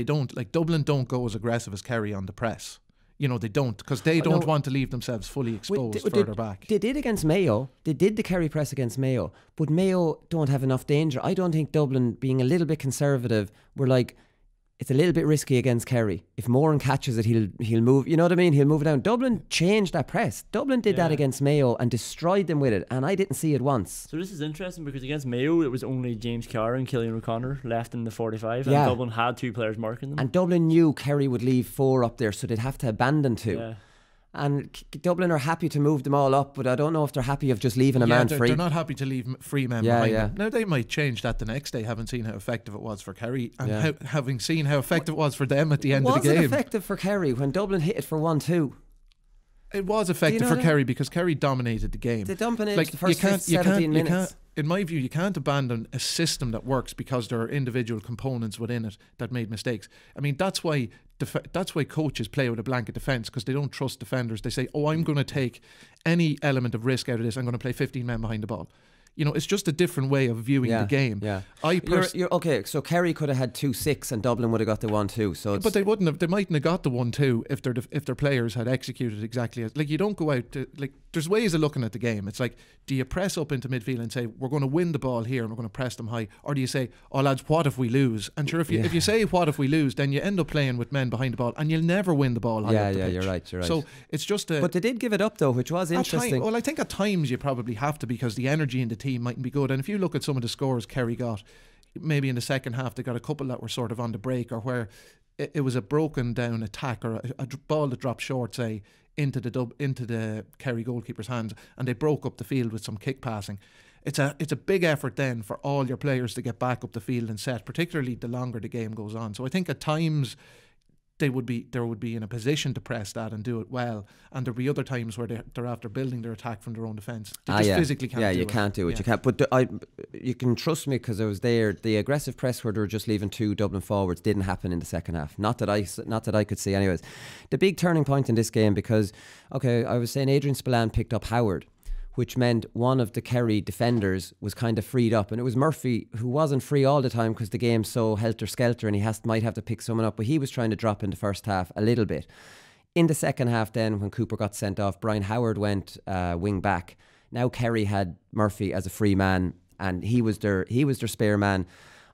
Dublin don't go as aggressive as Kerry on the press. You know, they don't, because they don't want to leave themselves fully exposed further back. They did against Mayo. They did the Kerry press against Mayo, but Mayo don't have enough danger. I don't think Dublin, being a little bit conservative, were like, it's a little bit risky against Kerry. If Moran catches it, he'll move. You know what I mean? He'll move it down. Dublin changed that press. Dublin did that against Mayo and destroyed them with it, and I didn't see it once. So this is interesting because against Mayo, it was only James Carr and Cillian O'Connor left in the 45, and Dublin had 2 players marking them. And Dublin knew Kerry would leave 4 up there, so they'd have to abandon 2. Yeah. And Dublin are happy to move them all up, but I don't know if they're happy of just leaving a man free. They're not happy to leave free men behind them. Now, they might change that the next day, having seen how effective it was for Kerry and having seen how effective it was for them at the end of the game. Was it effective for Kerry when Dublin hit it for 1-2? It was effective for Kerry because Kerry dominated the game. They dominated the first 17 minutes. In my view, you can't abandon a system that works because there are individual components within it that made mistakes. I mean, that's why coaches play with a blanket defence, because they don't trust defenders. They say, I'm going to take any element of risk out of this. I'm going to play 15 men behind the ball. You know, it's just a different way of viewing the game. Yeah. You're okay. So Kerry could have had 2-6 and Dublin would have got the 1-2. So but they wouldn't have. They mightn't have got the 1-2 if their players had executed exactly as. Like, you don't go out to, like, there's ways of looking at the game. It's like, do you press up into midfield and say we're going to win the ball here and we're going to press them high, or do you say, oh lads, what if we lose? And sure, if you say what if we lose, then you end up playing with men behind the ball and you'll never win the ball high up the pitch. You're right. So it's just but they did give it up though, which was interesting. I think at times you probably have to, because the energy in the team mightn't be good. And if you look at some of the scores Kerry got, maybe in the second half they got a couple that were sort of on the break, or where it was a broken down attack or a ball that dropped short, say, into the Kerry goalkeeper's hands, and they broke up the field with some kick passing. It's a big effort then for all your players to get back up the field and set, particularly the longer the game goes on. So I think at times there would be in a position to press that and do it well, and there'll be other times where they're after building their attack from their own defence. They just physically can't do it. Yeah, you can't do it. You can't. But you can trust me, because I was there. The aggressive press where they were just leaving 2 Dublin forwards didn't happen in the second half. Not that I could see. Anyways, the big turning point in this game, because I was saying Adrian Spillane picked up Howard, which meant one of the Kerry defenders was kind of freed up, and it was Murphy, who wasn't free all the time because the game's so helter-skelter and he might have to pick someone up, but he was trying to drop in the first half a little bit. In the second half then, when Cooper got sent off, Brian Howard went wing back. Now Kerry had Murphy as a free man, and he was their spare man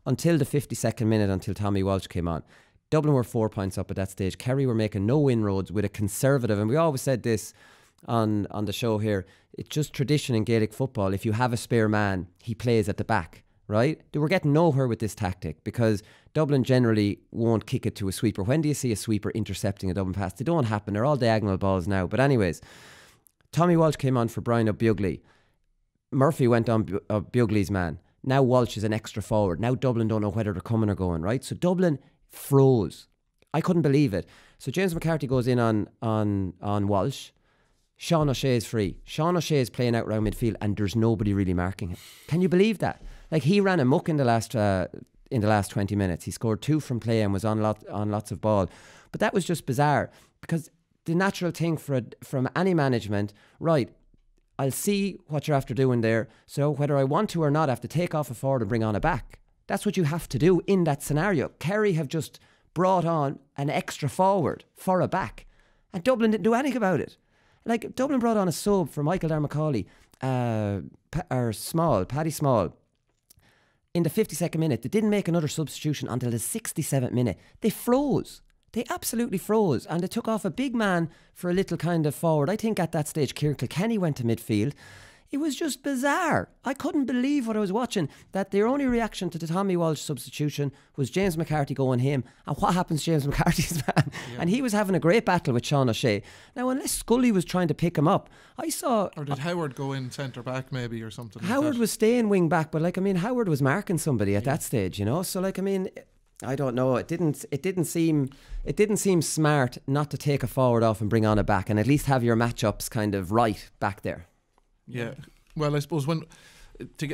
until the 52nd minute, until Tommy Walsh came on. Dublin were 4 points up at that stage. Kerry were making no inroads with a conservative, and we always said this on the show here, it's just tradition in Gaelic football. If you have a spare man, he plays at the back, right? They were getting nowhere with this tactic, because Dublin generally won't kick it to a sweeper. When do you see a sweeper intercepting a Dublin pass? They don't happen. They're all diagonal balls now. But anyways, Tommy Walsh came on for Brian O'Bugley. Murphy went on Bugley's man. Now Walsh is an extra forward. Now Dublin don't know whether they're coming or going, right? So Dublin froze. I couldn't believe it. So James Mccarthy goes in on Walsh. Sean O'Shea is free. Sean O'Shea is playing out round midfield, and there's nobody really marking him. Can you believe that? Like, he ran amok in the last 20 minutes. He scored 2 from play and was on lots of ball. But that was just bizarre, because the natural thing from any management, right, I'll see what you're after doing there. So whether I want to or not, I have to take off a forward and bring on a back. That's what you have to do in that scenario. Kerry have just brought on an extra forward for a back, and Dublin didn't do anything about it. Like, Dublin brought on a sub for Michael Darmacaulay, Paddy Small. In the 52nd minute, they didn't make another substitution until the 67th minute. They froze. They absolutely froze. And they took off a big man for a little kind of forward. I think at that stage, Kieran Kilkenny went to midfield. It was just bizarre. I couldn't believe what I was watching, that their only reaction to the Tommy Walsh substitution was James Mccarthy going him. And what happens to James McCarthy's man? Yeah. And he was having a great battle with Sean O'Shea. Now, unless Scully was trying to pick him up, I saw... Or did Howard go in centre back maybe, or something? Howard was staying wing back, but Howard was marking somebody at that stage, So I don't know. It didn't seem smart not to take a forward off and bring on a back, and at least have your matchups kind of right back there. Yeah. Well, I suppose when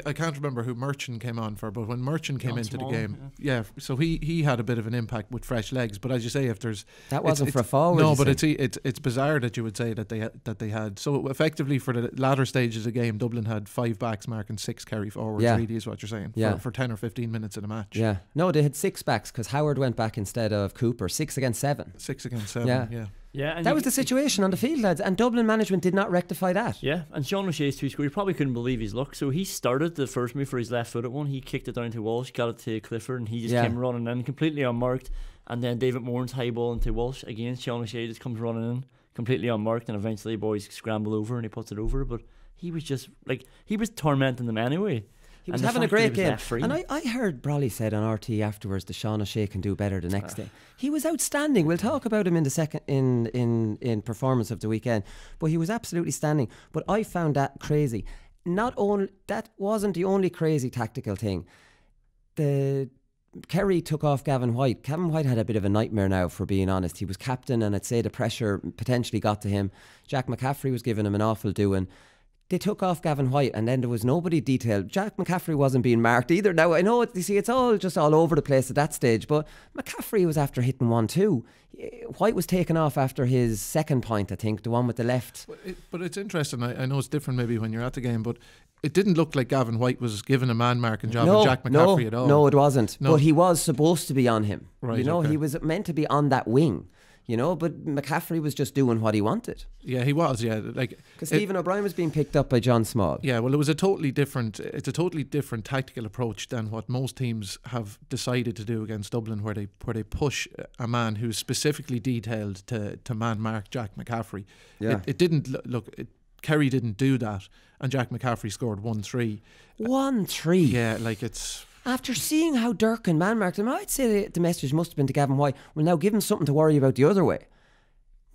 I can't remember who Merchant came on for, but when Merchant came into Small, the game, so he had a bit of an impact with fresh legs. But as you say, if there's that wasn't for a forward. No, but it's bizarre that you would say that they had. So effectively for the latter stages of the game, Dublin had 5 backs marking 6 Kerry forwards. Really is what you're saying. For 10 or 15 minutes of the match. Yeah, no, they had 6 backs because Howard went back instead of Cooper. 6 against 7. 6 against 7. Yeah, and that was the situation on the field, lads, and Dublin management did not rectify that. Yeah, and Sean O'Shea's 2 score, he probably couldn't believe his luck. So he started the first move for his left-footed one. He kicked it down to Walsh, got it to Clifford, and he just came running in completely unmarked. And then David Moran's high ball into Walsh again. Sean O'Shea just comes running in completely unmarked, and eventually boys scramble over and he puts it over. But he was just he was tormenting them anyway. He was having a great game. And I heard Brawley said on RT afterwards that Sean O'Shea can do better the next day. He was outstanding. We'll talk about him in the second in performance of the weekend. But he was absolutely standing. But I found that crazy. Not only that wasn't the only crazy tactical thing. Kerry took off Gavin White. Gavin White had a bit of a nightmare now, for being honest. He was captain, and I'd say the pressure potentially got to him. Jack McCaffrey was giving him an awful doing. They took off Gavin White, and then there was nobody detailed. Jack McCaffrey wasn't being marked either. Now, I know, you see, it's all just all over the place at that stage, but McCaffrey was after hitting 1-2. White was taken off after his second point, I think, the one with the left. But it's interesting. I know it's different maybe when you're at the game, but it didn't look like Gavin White was given a man-marking job on Jack McCaffrey at all. No, it wasn't. No. But he was supposed to be on him. Right, he was meant to be on that wing. But McCaffrey was just doing what he wanted. Yeah, he was. Yeah, because Stephen O'Brien was being picked up by John Small. Yeah, well, it's a totally different tactical approach than what most teams have decided to do against Dublin, where they push a man who's specifically detailed to man mark Jack McCaffrey. Yeah, it didn't look. Kerry didn't do that, and Jack McCaffrey scored 1-3. 1-3. Yeah, it's. After seeing how Durkin man-marked him, I'd say the message must have been to Gavin White, well, now give him something to worry about the other way.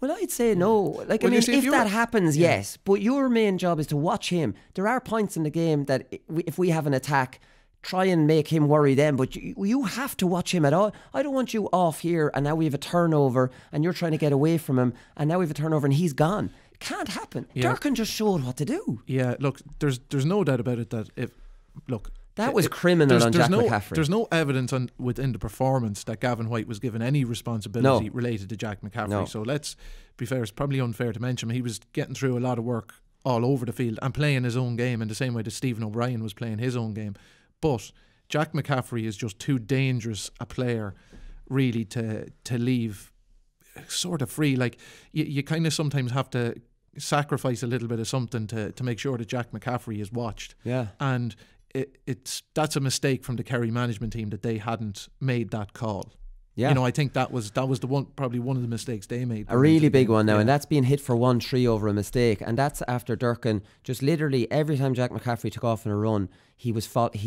Well, I'd say no. If that happens, yes. But your main job is to watch him. There are points in the game that if we have an attack, try and make him worry them. But you have to watch him at all. I don't want you off here and now we have a turnover and you're trying to get away from him and now we have a turnover and he's gone. It can't happen. Yeah. Durkin just showed what to do. Yeah, look, there's no doubt about it that that was criminal on Jack McCaffrey. There's no evidence within the performance that Gavin White was given any responsibility related to Jack McCaffrey. No. So let's be fair, it's probably unfair to mention he was getting through a lot of work all over the field and playing his own game in the same way that Stephen O'Brien was playing his own game. But Jack McCaffrey is just too dangerous a player really to leave sort of free. You kind of sometimes have to sacrifice a little bit of something to make sure that Jack McCaffrey is watched. Yeah. And that's a mistake from the Kerry management team that they hadn't made that call. Yeah. I think that was the one, probably one of the mistakes they made. A really big one now, and that's being hit for 1-3 over a mistake, and that's after Durkin just literally every time Jack McCaffrey took off on a run, he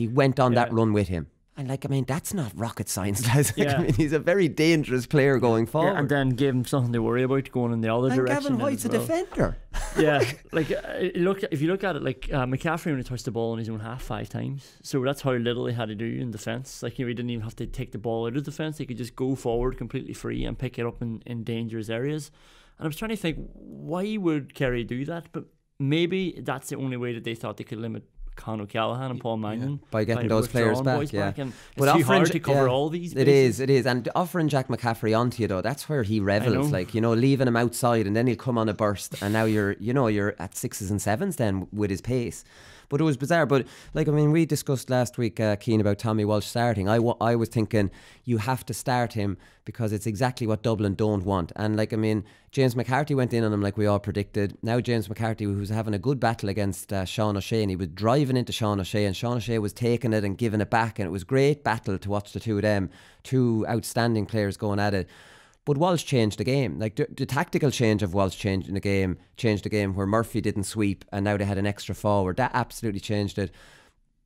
went on that run with him. And that's not rocket science, guys. He's a very dangerous player going forward. Yeah, and then give him something to worry about going in the other direction. And Gavin White's a defender. Yeah, if you look at it, McCaffrey only touched the ball in his own half 5 times. So that's how little he had to do in defence. He didn't even have to take the ball out of defence. He could just go forward completely free and pick it up in dangerous areas. And I was trying to think, why would Kerry do that? But maybe that's the only way that they thought they could limit Conn O'Callaghan and Paul Mannion by getting those players back. And it's too hard to cover all these bases. It is. And offering Jack McCaffrey onto you, though, that's where he revels. Leaving him outside and then he'll come on a burst and now you're at 6s and 7s then with his pace. But it was bizarre. But we discussed last week, Cian, about Tommy Walsh starting. I was thinking you have to start him because it's exactly what Dublin don't want. And James Mccarthy went in on him like we all predicted. Now James Mccarthy, who's having a good battle against Sean O'Shea, and he was driving into Sean O'Shea, and Sean O'Shea was taking it and giving it back, and it was great battle to watch the two of them, two outstanding players going at it. But Walsh changed the game. The tactical change of Walsh changed the game where Murphy didn't sweep and now they had an extra forward. That absolutely changed it.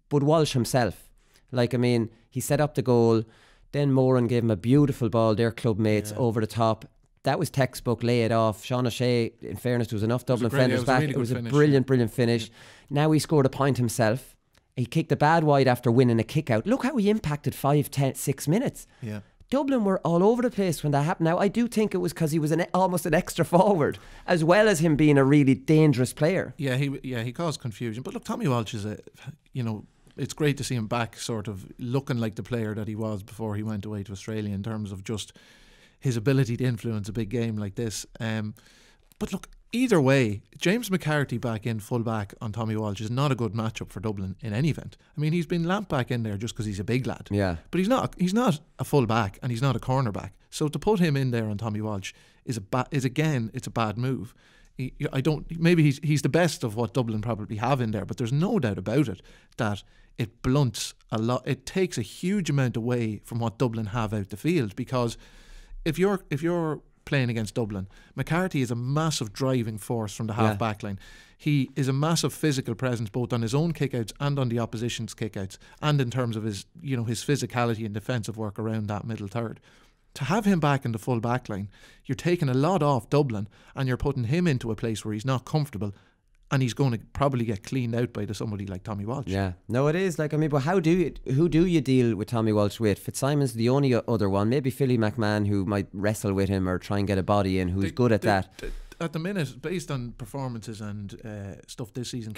But Walsh himself, he set up the goal. Then Moran gave him a beautiful ball, their club mates, over the top. That was textbook, lay it off. Sean O'Shea, in fairness, there was enough Dublin fenders back. It was a brilliant finish. Now he scored a point himself. He kicked a bad wide after winning a kick out. Look how he impacted 5, 10, 6 minutes. Yeah. Dublin were all over the place when that happened. Now, I do think it was because he was almost an extra forward, as well as him being a really dangerous player. Yeah, he caused confusion. But look, Tommy Walsh is it's great to see him back, sort of looking like the player that he was before he went away to Australia in terms of just his ability to influence a big game like this. But look, either way, James Mccarthy back in full back on Tommy Walsh is not a good matchup for Dublin in any event. I mean, he's been lamped back in there just because he's a big lad. Yeah. But he's not a full back and he's not a corner back. So to put him in there on Tommy Walsh is a bad move. Maybe he's the best of what Dublin probably have in there, but there's no doubt about it that it blunts a lot. It takes a huge amount away from what Dublin have out the field, because if you're playing against Dublin, McCarthy is a massive driving force from the half back line. He is a massive physical presence both on his own kickouts and on the opposition's kickouts, and in terms of his physicality and defensive work around that middle third. To have him back in the full back line, you're taking a lot off Dublin and you're putting him into a place where he's not comfortable, and he's going to probably get cleaned out by somebody like Tommy Walsh. Yeah, no, it is. But who do you deal with Tommy Walsh with? Fitzsimon's the only other one. Maybe Philly McMahon, who might wrestle with him or try and get a body in, who's good at that. At the minute, based on performances and stuff this season,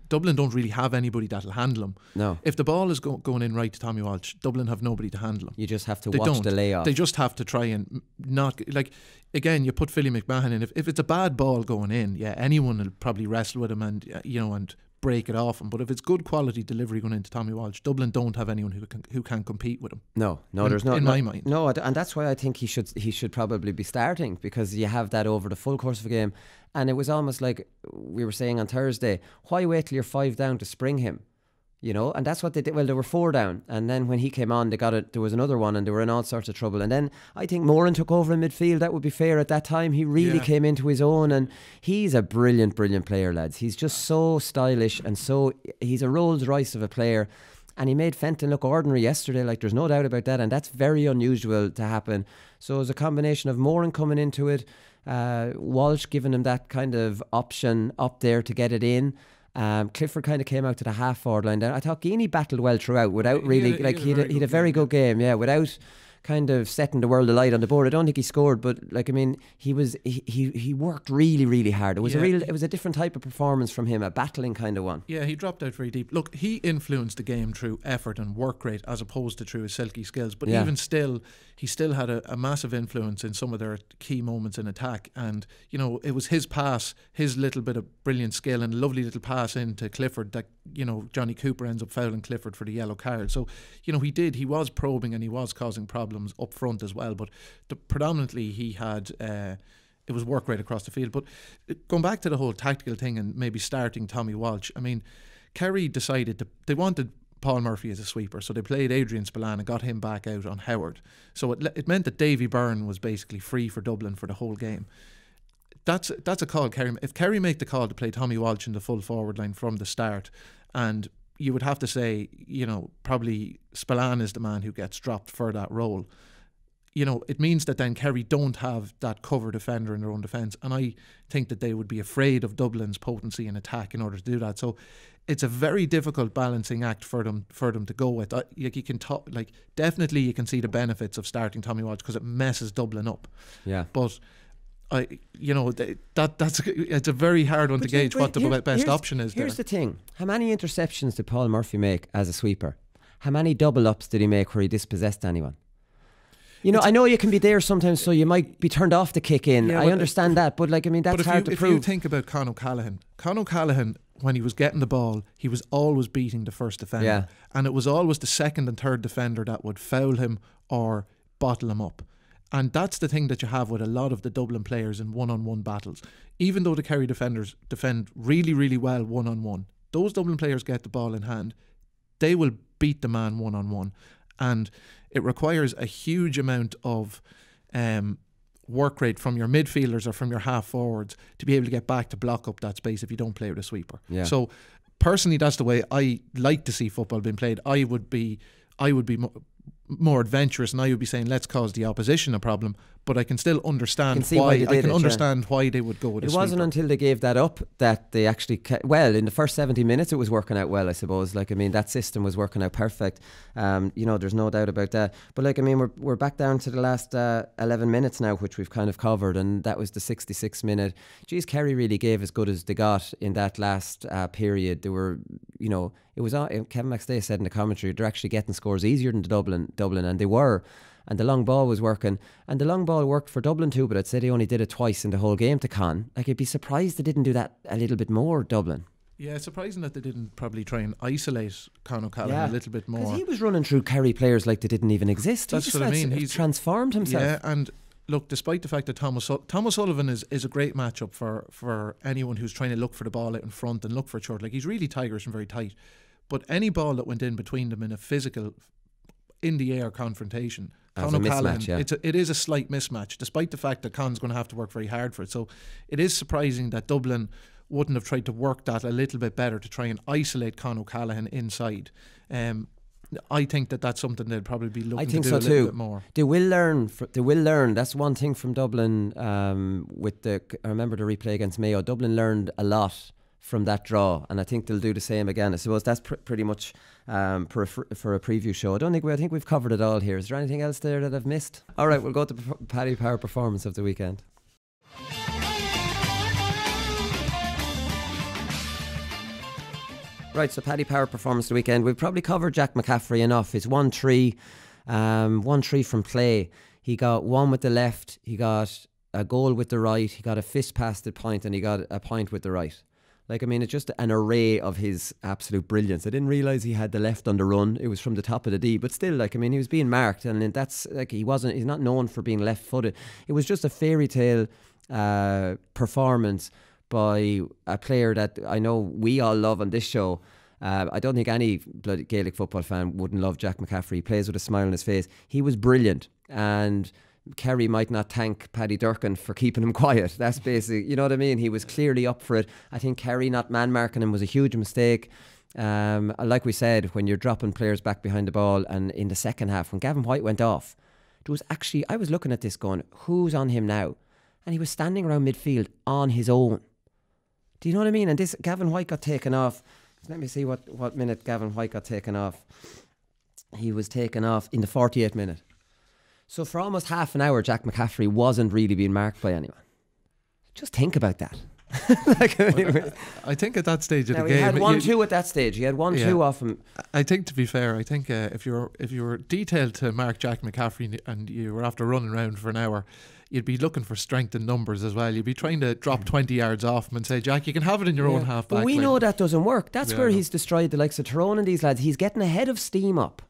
Dublin don't really have anybody that'll handle him. No. If the ball is going in right to Tommy Walsh, Dublin have nobody to handle him. You just have to watch the layoff. They just have to try and not, again, you put Philly McMahon in. If it's a bad ball going in, anyone will probably wrestle with him and break it off him. But if it's good quality delivery going into Tommy Walsh, Dublin don't have anyone who can compete with him. No, there's no, in my mind. No, and that's why I think he should probably be starting, because you have that over the full course of a game. And it was almost like we were saying on Thursday, why wait till you're 5 down to spring him? And that's what they did. Well, they were 4 down, and then when he came on, there was another one, and they were in all sorts of trouble. And then I think Moran took over in midfield. That would be fair at that time. He really came into his own, and he's a brilliant player, lads. He's just so stylish, and he's a Rolls Royce of a player. And he made Fenton look ordinary yesterday, there's no doubt about that, and that's very unusual to happen. So it was a combination of Moran coming into it, Walsh giving him that kind of option up there to get it in. Clifford kind of came out to the half forward line there. I thought Geaney battled well throughout without really, he had a very good game, without kind of setting the world alight on the board. I don't think he scored, but he worked really, really hard. It was a different type of performance from him, a battling kind of one. Yeah, he dropped out very deep. Look, he influenced the game through effort and work rate as opposed to through his silky skills. But even still, he still had a massive influence in some of their key moments in attack. And it was his pass, his little bit of brilliant skill, and a lovely little pass into Clifford that Johnny Cooper ends up fouling Clifford for the yellow card. So he was probing and he was causing problems up front as well, but predominantly he had it was work right across the field. But going back to the whole tactical thing and maybe starting Tommy Walsh, I mean, Kerry decided they wanted Paul Murphy as a sweeper, so they played Adrian Spillane and got him back out on Howard. So it meant that Davy Byrne was basically free for Dublin for the whole game. That's a call Kerry. If Kerry make the call to play Tommy Walsh in the full forward line from the start, and you would have to say, probably Spillane is the man who gets dropped for that role. It means that then Kerry don't have that cover defender in their own defence, and I think that they would be afraid of Dublin's potency in attack in order to do that. So it's a very difficult balancing act for them to go with. You can definitely you can see the benefits of starting Tommy Walsh because it messes Dublin up. Yeah, but it's a very hard one to gauge what the best option is. Here's the thing: how many interceptions did Paul Murphy make as a sweeper? How many double ups did he make where he dispossessed anyone? I know you can be there sometimes, so you might be turned off to kick in. I understand that, but that's hard to prove. If you think about Conán O'Callaghan, when he was getting the ball, he was always beating the first defender, and it was always the second and third defender that would foul him or bottle him up. And that's the thing that you have with a lot of the Dublin players in one-on-one battles. Even though the Kerry defenders defend really, really well one-on-one, those Dublin players get the ball in hand, they will beat the man one-on-one. And it requires a huge amount of work rate from your midfielders or from your half forwards to be able to get back to block up that space if you don't play with a sweeper. Yeah. So personally, that's the way I like to see football being played. I would be more adventurous, and I would be saying let's cause the opposition a problem, but I can still understand why they did I can it, understand why they would go with It a wasn't sweeper. until they gave that up that they actually well, in the first 70 minutes it was working out well, I suppose. Like, I mean, that system was working out perfect. You know, there's no doubt about that. But like, I mean, we're back down to the last 11 minutes now, which we've kind of covered, and that was the 66 minute. Geez, Kerry really gave as good as they got in that last period. They were, you know, it was Kevin McStay said in the commentary, they're actually getting scores easier than Dublin, and they were. And the long ball was working. And the long ball worked for Dublin too, but I'd say they only did it twice in the whole game to Conán. Like, I'd be surprised they didn't do that a little bit more, Dublin. Yeah, it's surprising that they didn't probably try and isolate Conán O'Callaghan a little bit more. Because he was running through Kerry players like they didn't even exist. That's what I mean. He's transformed himself. Yeah, and look, despite the fact that Thomas Sullivan is a great matchup for anyone who's trying to look for the ball out in front and look for it short. Like, he's really tigerish and very tight. But any ball that went in between them in a physical, in the air confrontation, As a mismatch, yeah. It is a slight mismatch, despite the fact that Con's going to have to work very hard for it. So it is surprising that Dublin wouldn't have tried to work that a little bit better to try and isolate Conn O'Callaghan inside. I think that's something they'll probably be looking to do a little bit more. They will learn. They will learn. That's one thing from Dublin. I remember the replay against Mayo. Dublin learned a lot from that draw, and I think they'll do the same again. I suppose that's pretty much for a preview show. I think we've covered it all here. Is there anything else there that I've missed? All right, we'll go to Paddy Power performance of the weekend. Right, so Paddy Power performance of the weekend. We've probably covered Jack McCaffrey enough. His 1-3 from play. He got one with the left, he got a goal with the right, he got a fist past the point, and he got a point with the right. Like, I mean, it's just an array of his absolute brilliance. I didn't realise he had the left on the run. It was from the top of the D, but still, like, I mean, he was being marked, and that's like, he's not known for being left-footed. It was just a fairy tale performance by a player that I know we all love on this show. I don't think any bloody Gaelic football fan wouldn't love Jack McCaffrey. He plays with a smile on his face. He was brilliant, and Kerry might not thank Paddy Durcan for keeping him quiet. That's basically, you know what I mean? He was clearly up for it. I think Kerry not man-marking him was a huge mistake. Like we said, when you're dropping players back behind the ball, and in the second half, when Gavin White went off, there was actually, I was looking at this going, who's on him now? And he was standing around midfield on his own. Do you know what I mean? And this Gavin White got taken off. Let me see what minute Gavin White got taken off. He was taken off in the 48th minute. So for almost half an hour, Jack McCaffrey wasn't really being marked by anyone. Just think about that. I think at that stage of the game, he had 1-2 at that stage. He had 1-2 off him. I think, to be fair, I think if you were detailed to mark Jack McCaffrey and you were after running around for an hour, you'd be looking for strength in numbers as well. You'd be trying to drop 20 yards off him and say, Jack, you can have it in your own half back. But we know that doesn't work. That's where he's destroyed the likes of Tyrone and these lads. He's getting a head of steam up.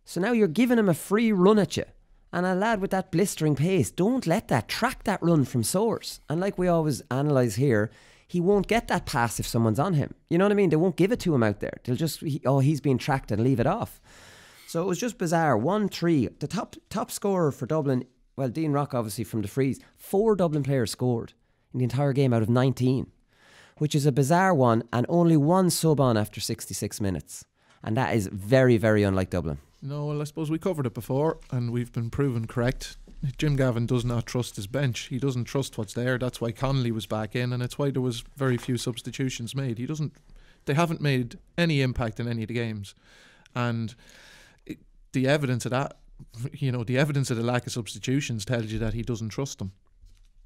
So now you're giving him a free run at you. And a lad with that blistering pace, don't let that, track that run from source. And like we always analyse here, he won't get that pass if someone's on him. You know what I mean? They won't give it to him out there. They'll just, he's being tracked, and leave it off. So it was just bizarre. 1-3. The top scorer for Dublin, well, Dean Rock obviously from the freeze. 4 Dublin players scored in the entire game out of 19, which is a bizarre one, and only one sub on after 66 minutes. And that is very, very unlike Dublin. No, well, I suppose we covered it before, and we've been proven correct. Jim Gavin does not trust his bench. He doesn't trust what's there. That's why Connolly was back in, and it's why there was very few substitutions made. They haven't made any impact in any of the games, and the evidence of that, the evidence of the lack of substitutions tells you that he doesn't trust them.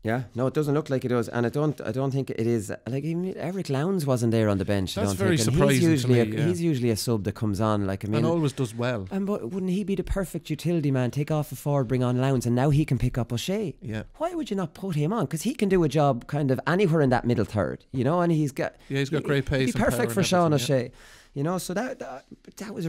Yeah, no, it doesn't look like it does, and I don't think it is. Like, even Eric Lowndes wasn't there on the bench. That's very surprising to me. He's usually a sub that comes on. Like, I mean, and always does well. And but wouldn't he be the perfect utility man? Take off a forward, bring on Lowndes, and now he can pick up O'Shea. Yeah. Why would you not put him on? Because he can do a job kind of anywhere in that middle third, and he's got great pace. He'd be perfect for Sean O'Shea. So that was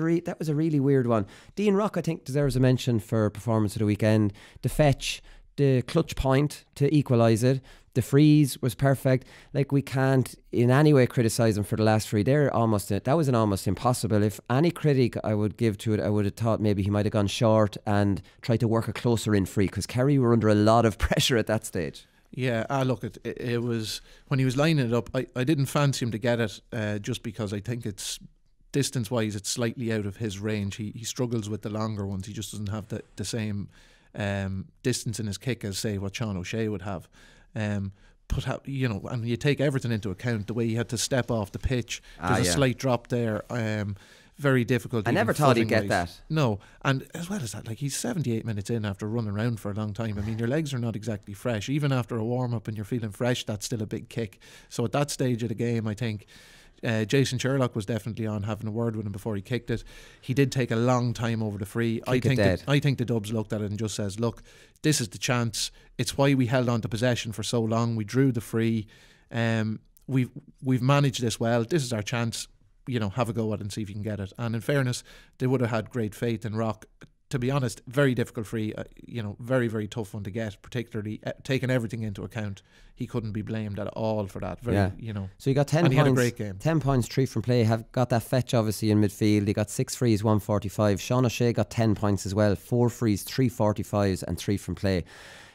a really weird one. Dean Rock, I think, deserves a mention for performance of the weekend. The fetch, the clutch point to equalise it, the freeze was perfect. Like, we can't in any way criticise him for the last three. That was an almost impossible. If any critic I would give to it, I would have thought maybe he might have gone short and tried to work a closer in free, because Kerry were under a lot of pressure at that stage. Yeah, look, it was when he was lining it up, I didn't fancy him to get it, just because I think it's distance-wise it's slightly out of his range. He struggles with the longer ones. He just doesn't have the same distance in his kick as, say, what Sean O'Shea would have. But you know, and you take everything into account, the way he had to step off the pitch. There's a slight drop there. Very difficult. I never thought he'd get that. No, and as well as that, like, he's 78 minutes in after running around for a long time. I mean, your legs are not exactly fresh. Even after a warm-up and you're feeling fresh, that's still a big kick. So at that stage of the game, I think Jason Sherlock was definitely on having a word with him before he kicked it. He did take a long time over the free. I think the Dubs looked at it and just says, look, this is the chance. It's why we held on to possession for so long. We drew the free. We've managed this well. This is our chance. You know, have a go at it and see if you can get it. And in fairness, they would have had great faith in Rock. To be honest, very difficult free, you know, very, very tough one to get, particularly taking everything into account. He couldn't be blamed at all for that. You know. So he got 10 points. He had a great game. 10 points, 3 from play. Got that fetch, obviously, in midfield. He got 6 frees, 145. Sean O'Shea got 10 points as well. 4 frees, 3 45s and 3 from play.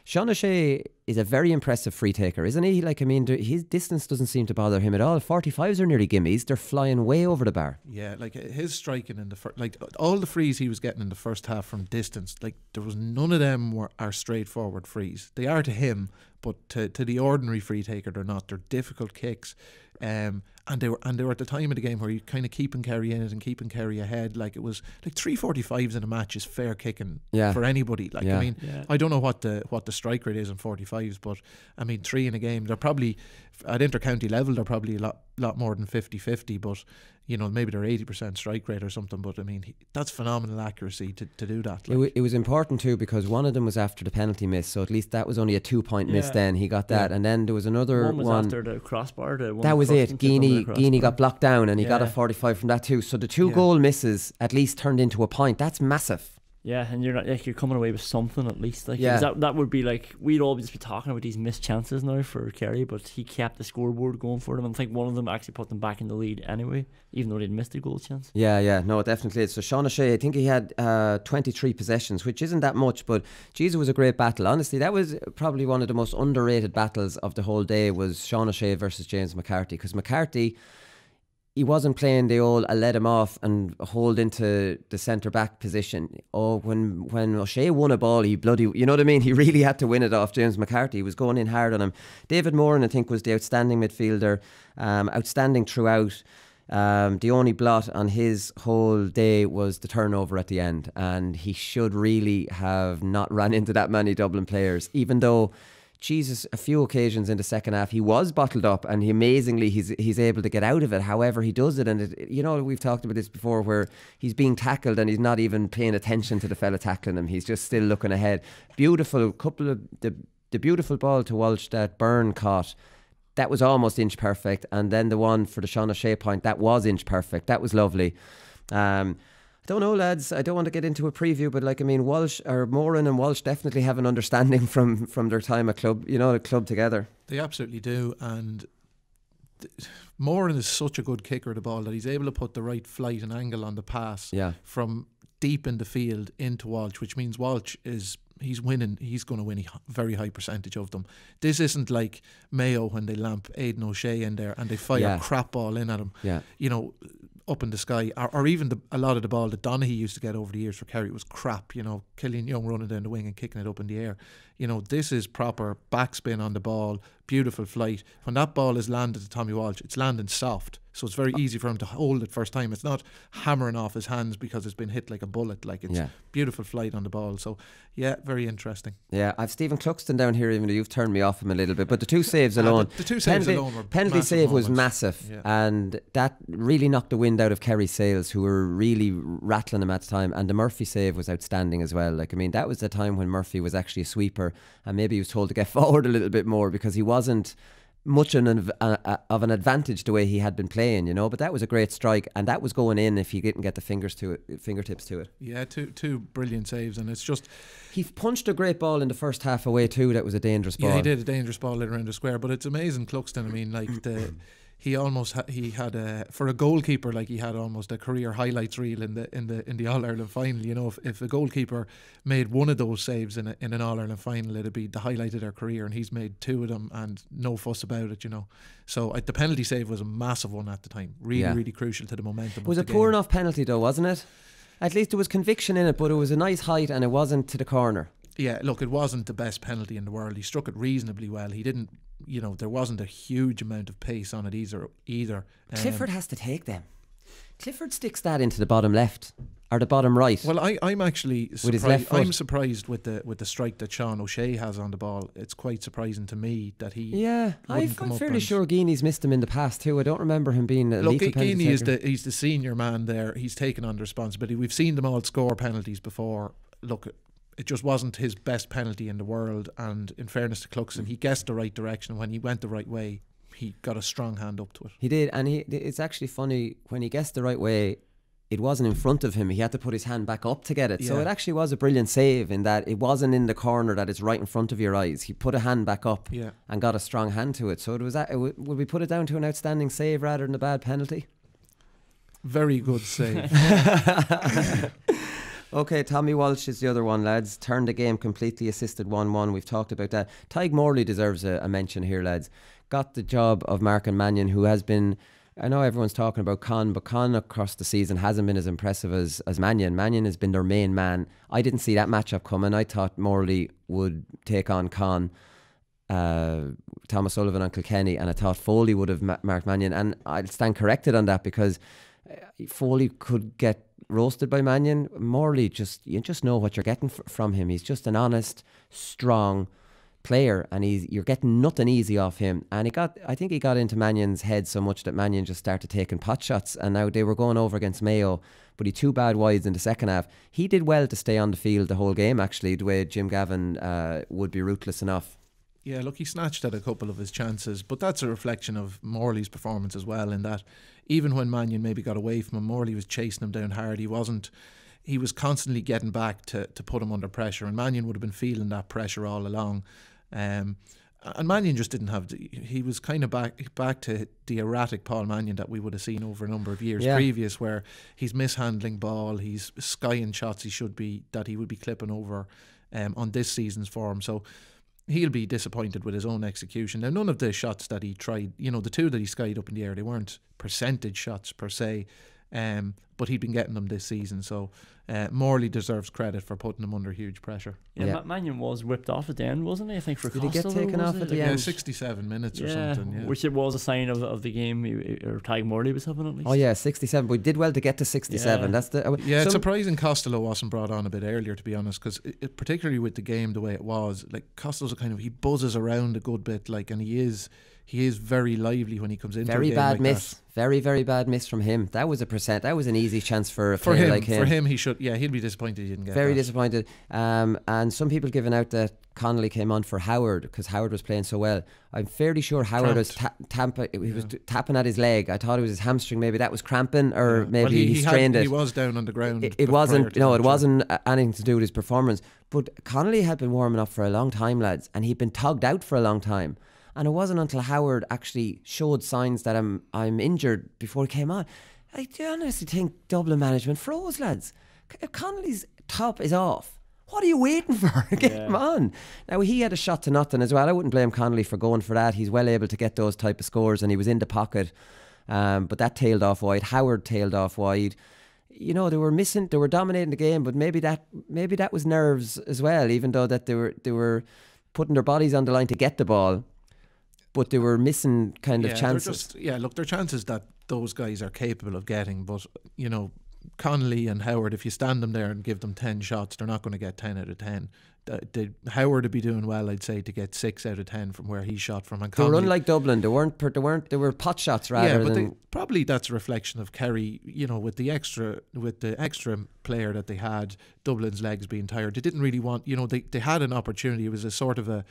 Sean O'Shea is a very impressive free taker, isn't he? Like, I mean, his distance doesn't seem to bother him at all. 45s are nearly gimmies. They're flying way over the bar. Yeah, like his striking in the first, like all the frees he was getting in the first half from distance, like there was none of them are straightforward frees. They are to him, but to the ordinary free taker, they're not. They're difficult kicks. And they were at the time of the game where you kind of keeping Kerry in it and keeping Kerry ahead. Like, it was like 345s in a match is fair kicking for anybody. Like, I mean, I don't know what the strike rate is in 45s, but I mean, 3 in a game, they're probably at inter-county level, they're probably a lot more than 50-50, but you know, maybe they're 80% strike rate or something. But I mean, that's phenomenal accuracy to do that. Like. It was important too, because one of them was after the penalty miss, so at least that was only a 2-point miss. Then he got that, and then there was another one after the crossbar. That was it. Geaney got blocked down, and he got a 45 from that too. So the 2 goal misses at least turned into a point. That's massive. Yeah, and you're not, like, you're coming away with something at least. Like, that would be like, we'd all just be talking about these missed chances now for Kerry, but he kept the scoreboard going for them, and I think one of them actually put them back in the lead anyway, even though they'd missed a goal chance. Yeah, no, definitely. So Sean O'Shea, I think he had 23 possessions, which isn't that much, but Jesus, was a great battle. Honestly, that was probably one of the most underrated battles of the whole day, was Sean O'Shea versus James Mccarthy, because Mccarthy, he wasn't playing the old I let him off and hold into the centre-back position. Oh, when O'Shea won a ball, he bloody, you know what I mean? He really had to win it off James Mccarthy. He was going in hard on him. David Moran, I think, was the outstanding midfielder, outstanding throughout. The only blot on his whole day was the turnover at the end, and he should really have not run into that many Dublin players, even though, Jesus, a few occasions in the second half he was bottled up, and amazingly he's able to get out of it. However he does it, and you know, we've talked about this before, where he's being tackled and he's not even paying attention to the fella tackling him. He's just still looking ahead. Beautiful couple of the beautiful ball to Walsh that Byrne caught. That was almost inch perfect, and then the one for the Sean O'Shea point, that was inch perfect. That was lovely. I don't know, lads, I don't want to get into a preview, but like, I mean, Moran and Walsh definitely have an understanding from their time at club, you know, the club together. They absolutely do, and Moran is such a good kicker of the ball that he's able to put the right flight and angle on the pass from deep in the field into Walsh, which means Walsh he's winning. He's going to win a very high percentage of them. This isn't like Mayo when they lamp Aidan O'Shea in there and they fire crap ball in at him. You know, up in the sky, or even a lot of the ball that Donaghy used to get over the years for Kerry was crap. You know, Killian Young running down the wing and kicking it up in the air. You know, this is proper backspin on the ball, beautiful flight. When that ball is landed to Tommy Walsh, it's landing soft, so it's very easy for him to hold it first time. It's not hammering off his hands because it's been hit like a bullet. Like, it's beautiful flight on the ball. So yeah, very interesting. Yeah, I've Stephen Cluxton down here, even though you've turned me off him a little bit, but the 2 saves alone, the 2 saves alone were penalty save was massive, and that really knocked the wind out of Kerry's sails, who were really rattling him at the time. And the Murphy save was outstanding as well. Like, I mean, that was the time when Murphy was actually a sweeper, and maybe he was told to get forward a little bit more because he wasn't much of an advantage the way he had been playing, you know. But that was a great strike, and that was going in if he didn't get the fingertips to it. Yeah, two brilliant saves, and it's just, he punched a great ball in the first half away too. That was a dangerous ball. Yeah, he did a dangerous ball around the square. But it's amazing, Cluxton. I mean, like, he almost he had for a goalkeeper, like, he had almost a career highlights reel in the All-Ireland final. You know, if a goalkeeper made one of those saves in an All-Ireland final, it'd be the highlight of their career, and he's made 2 of them and no fuss about it, you know. So the penalty save was a massive one at the time, really crucial to the momentum. It was a poor enough penalty though, wasn't it? At least there was conviction in it, but it was a nice height and it wasn't to the corner. Yeah, look, it wasn't the best penalty in the world. He struck it reasonably well. He didn't, there wasn't a huge amount of pace on it either. Clifford has to take them. Clifford sticks that into the bottom left or the bottom right. Well, I'm actually surprised. With his left foot. I'm surprised with the strike that Sean O'Shea has on the ball. It's quite surprising to me that he. Yeah, I'm fairly sure Geeney's missed him in the past too. I don't remember him being a lethal penalty Geeney he's the senior man there. He's taken on the responsibility. We've seen them all score penalties before. Look, it just wasn't his best penalty in the world. And in fairness to Cluxon, he guessed the right direction. When he went the right way, he got a strong hand up to it. He did, and it's actually funny, when he guessed the right way, it wasn't in front of him. He had to put his hand back up to get it. Yeah. So it actually was a brilliant save in that it wasn't in the corner that it's right in front of your eyes. He put a hand back up and got a strong hand to it. So it was would we put it down to an outstanding save rather than a bad penalty? Very good save. Okay, Tommy Walsh is the other one, lads. Turned the game completely, assisted 1-1. We've talked about that. Tadhg Morley deserves a mention here, lads. Got the job of marking Mannion, who has been... I know everyone's talking about Conn, but Conn across the season hasn't been as impressive as Mannion. Mannion has been their main man. I didn't see that matchup coming. I thought Morley would take on Conn, Thomas Sullivan and Kilkenny, and I thought Foley would have marked Mannion. And I'll stand corrected on that because Foley could get roasted by Mannion. Morley, you just know what you're getting from him. He's just an honest, strong player, and you're getting nothing easy off him. And I think he got into Mannion's head so much that Mannion just started taking pot shots, and now they were going over against Mayo, but he 2 bad wides in the second half. He did well to stay on the field the whole game, actually, the way Jim Gavin would be ruthless enough. Yeah, look, he snatched at a couple of his chances, but that's a reflection of Morley's performance as well, in that even when Mannion maybe got away from him, Morley was chasing him down hard. He was constantly getting back to put him under pressure, and Mannion would have been feeling that pressure all along. And Mannion just didn't have he was kind of back to the erratic Paul Mannion that we would have seen over a number of years previous, where he's mishandling ball, he's skying shots he would be clipping over on this season's form. So he'll be disappointed with his own execution. Now, none of the shots that he tried, the 2 that he skied up in the air, they weren't percentage shots per se, but he'd been getting them this season. So Morley deserves credit for putting him under huge pressure. Yeah. Mannion was whipped off at the end, wasn't he? I think for Did he get taken off at the end? 67 minutes or something. Yeah, which it was a sign of the game, or Tadhg Morley was having at least. Oh yeah, 67. But we did well to get to 67. Yeah. That's the. It's surprising Costello wasn't brought on a bit earlier, to be honest, because particularly with the game the way it was, like Costello's he buzzes around a good bit, and he is very lively when he comes into very a game bad like miss. That. Very, very bad miss from him. That was That was an easy chance for a player him, like him. For him, he'll be disappointed he didn't get very that. Disappointed. And some people giving out that Connolly came on for Howard because Howard was playing so well. I'm fairly sure Howard was was tapping at his leg. I thought it was his hamstring. Maybe that was cramping, or maybe he strained it. He was down on the ground. It wasn't. No, it wasn't anything to do with his performance. But Connolly had been warming up for a long time, lads, and he'd been tugged out for a long time. And it wasn't until Howard actually showed signs that I'm injured before he came on. I do honestly think Dublin management froze, lads. If Connolly's top is off, what are you waiting for? Get him on. Now, he had a shot to nothing as well. I wouldn't blame Connolly for going for that. He's well able to get those type of scores, and he was in the pocket. But that tailed off wide. Howard tailed off wide. They were dominating the game, but maybe that was nerves as well, even though that they were putting their bodies on the line to get the ball. But they were missing kind of chances. Look, they're chances that those guys are capable of getting. But, Connolly and Howard, if you stand them there and give them 10 shots, they're not going to get 10 out of 10. Howard would be doing well, I'd say, to get 6 out of 10 from where he shot from. And they were unlike Dublin. They were pot shots rather than. Probably that's a reflection of Kerry. with the extra player that they had, Dublin's legs being tired. They didn't really want. They had an opportunity. It was a sort of a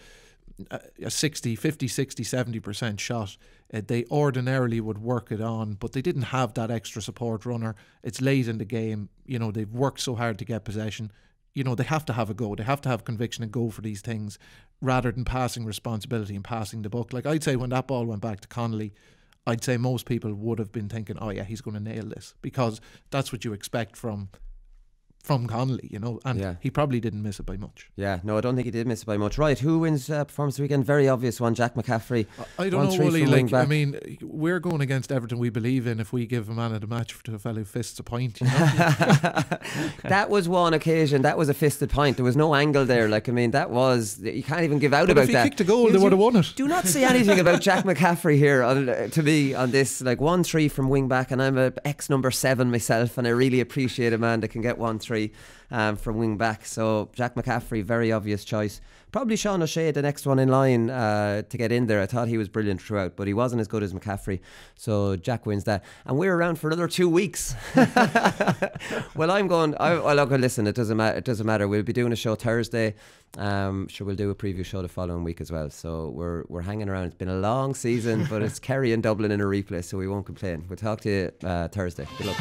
50, 60, 70% shot. They ordinarily would work it on, but they didn't have that extra support runner. It's late in the game. They've worked so hard to get possession. They have to have a go. They have to have conviction and go for these things rather than passing responsibility and passing the buck. Like, I'd say when that ball went back to Connolly, I'd say most people would have been thinking, oh yeah, he's going to nail this, because that's what you expect from from Connolly, you know, and Yeah. he probably didn't miss it by much. Yeah, no, I don't think he did miss it by much. Right, who wins performance this weekend? Very obvious one, Jack McCaffrey. I don't know, 1-3 Willie. from wing Like, I back. mean, we're going against everything we believe in if we give a man of the match to a fellow who fists a pint. You know? That was one occasion. That was a fisted pint. There was no angle there. Like, I mean, that was, you can't even give out But about if he that. kicked a goal, they would have won it. Do not say anything about Jack McCaffrey here to me on this. Like 1-3 from wing back, and I'm a ex number 7 myself, and I really appreciate a man that can get 1-3 from wing back. So Jack McCaffrey, very obvious choice. Probably Sean O'Shea, the next one in line to get in there. I thought he was brilliant throughout, but he wasn't as good as McCaffrey. So Jack wins that. And we're around for another 2 weeks. Well, I'm going. Look, listen, it doesn't matter. It doesn't matter. We'll be doing a show Thursday. Sure, we'll do a preview show the following week as well. So we're hanging around. It's been a long season, but it's Kerry and Dublin in a replay, so we won't complain. We'll talk to you Thursday. Good luck.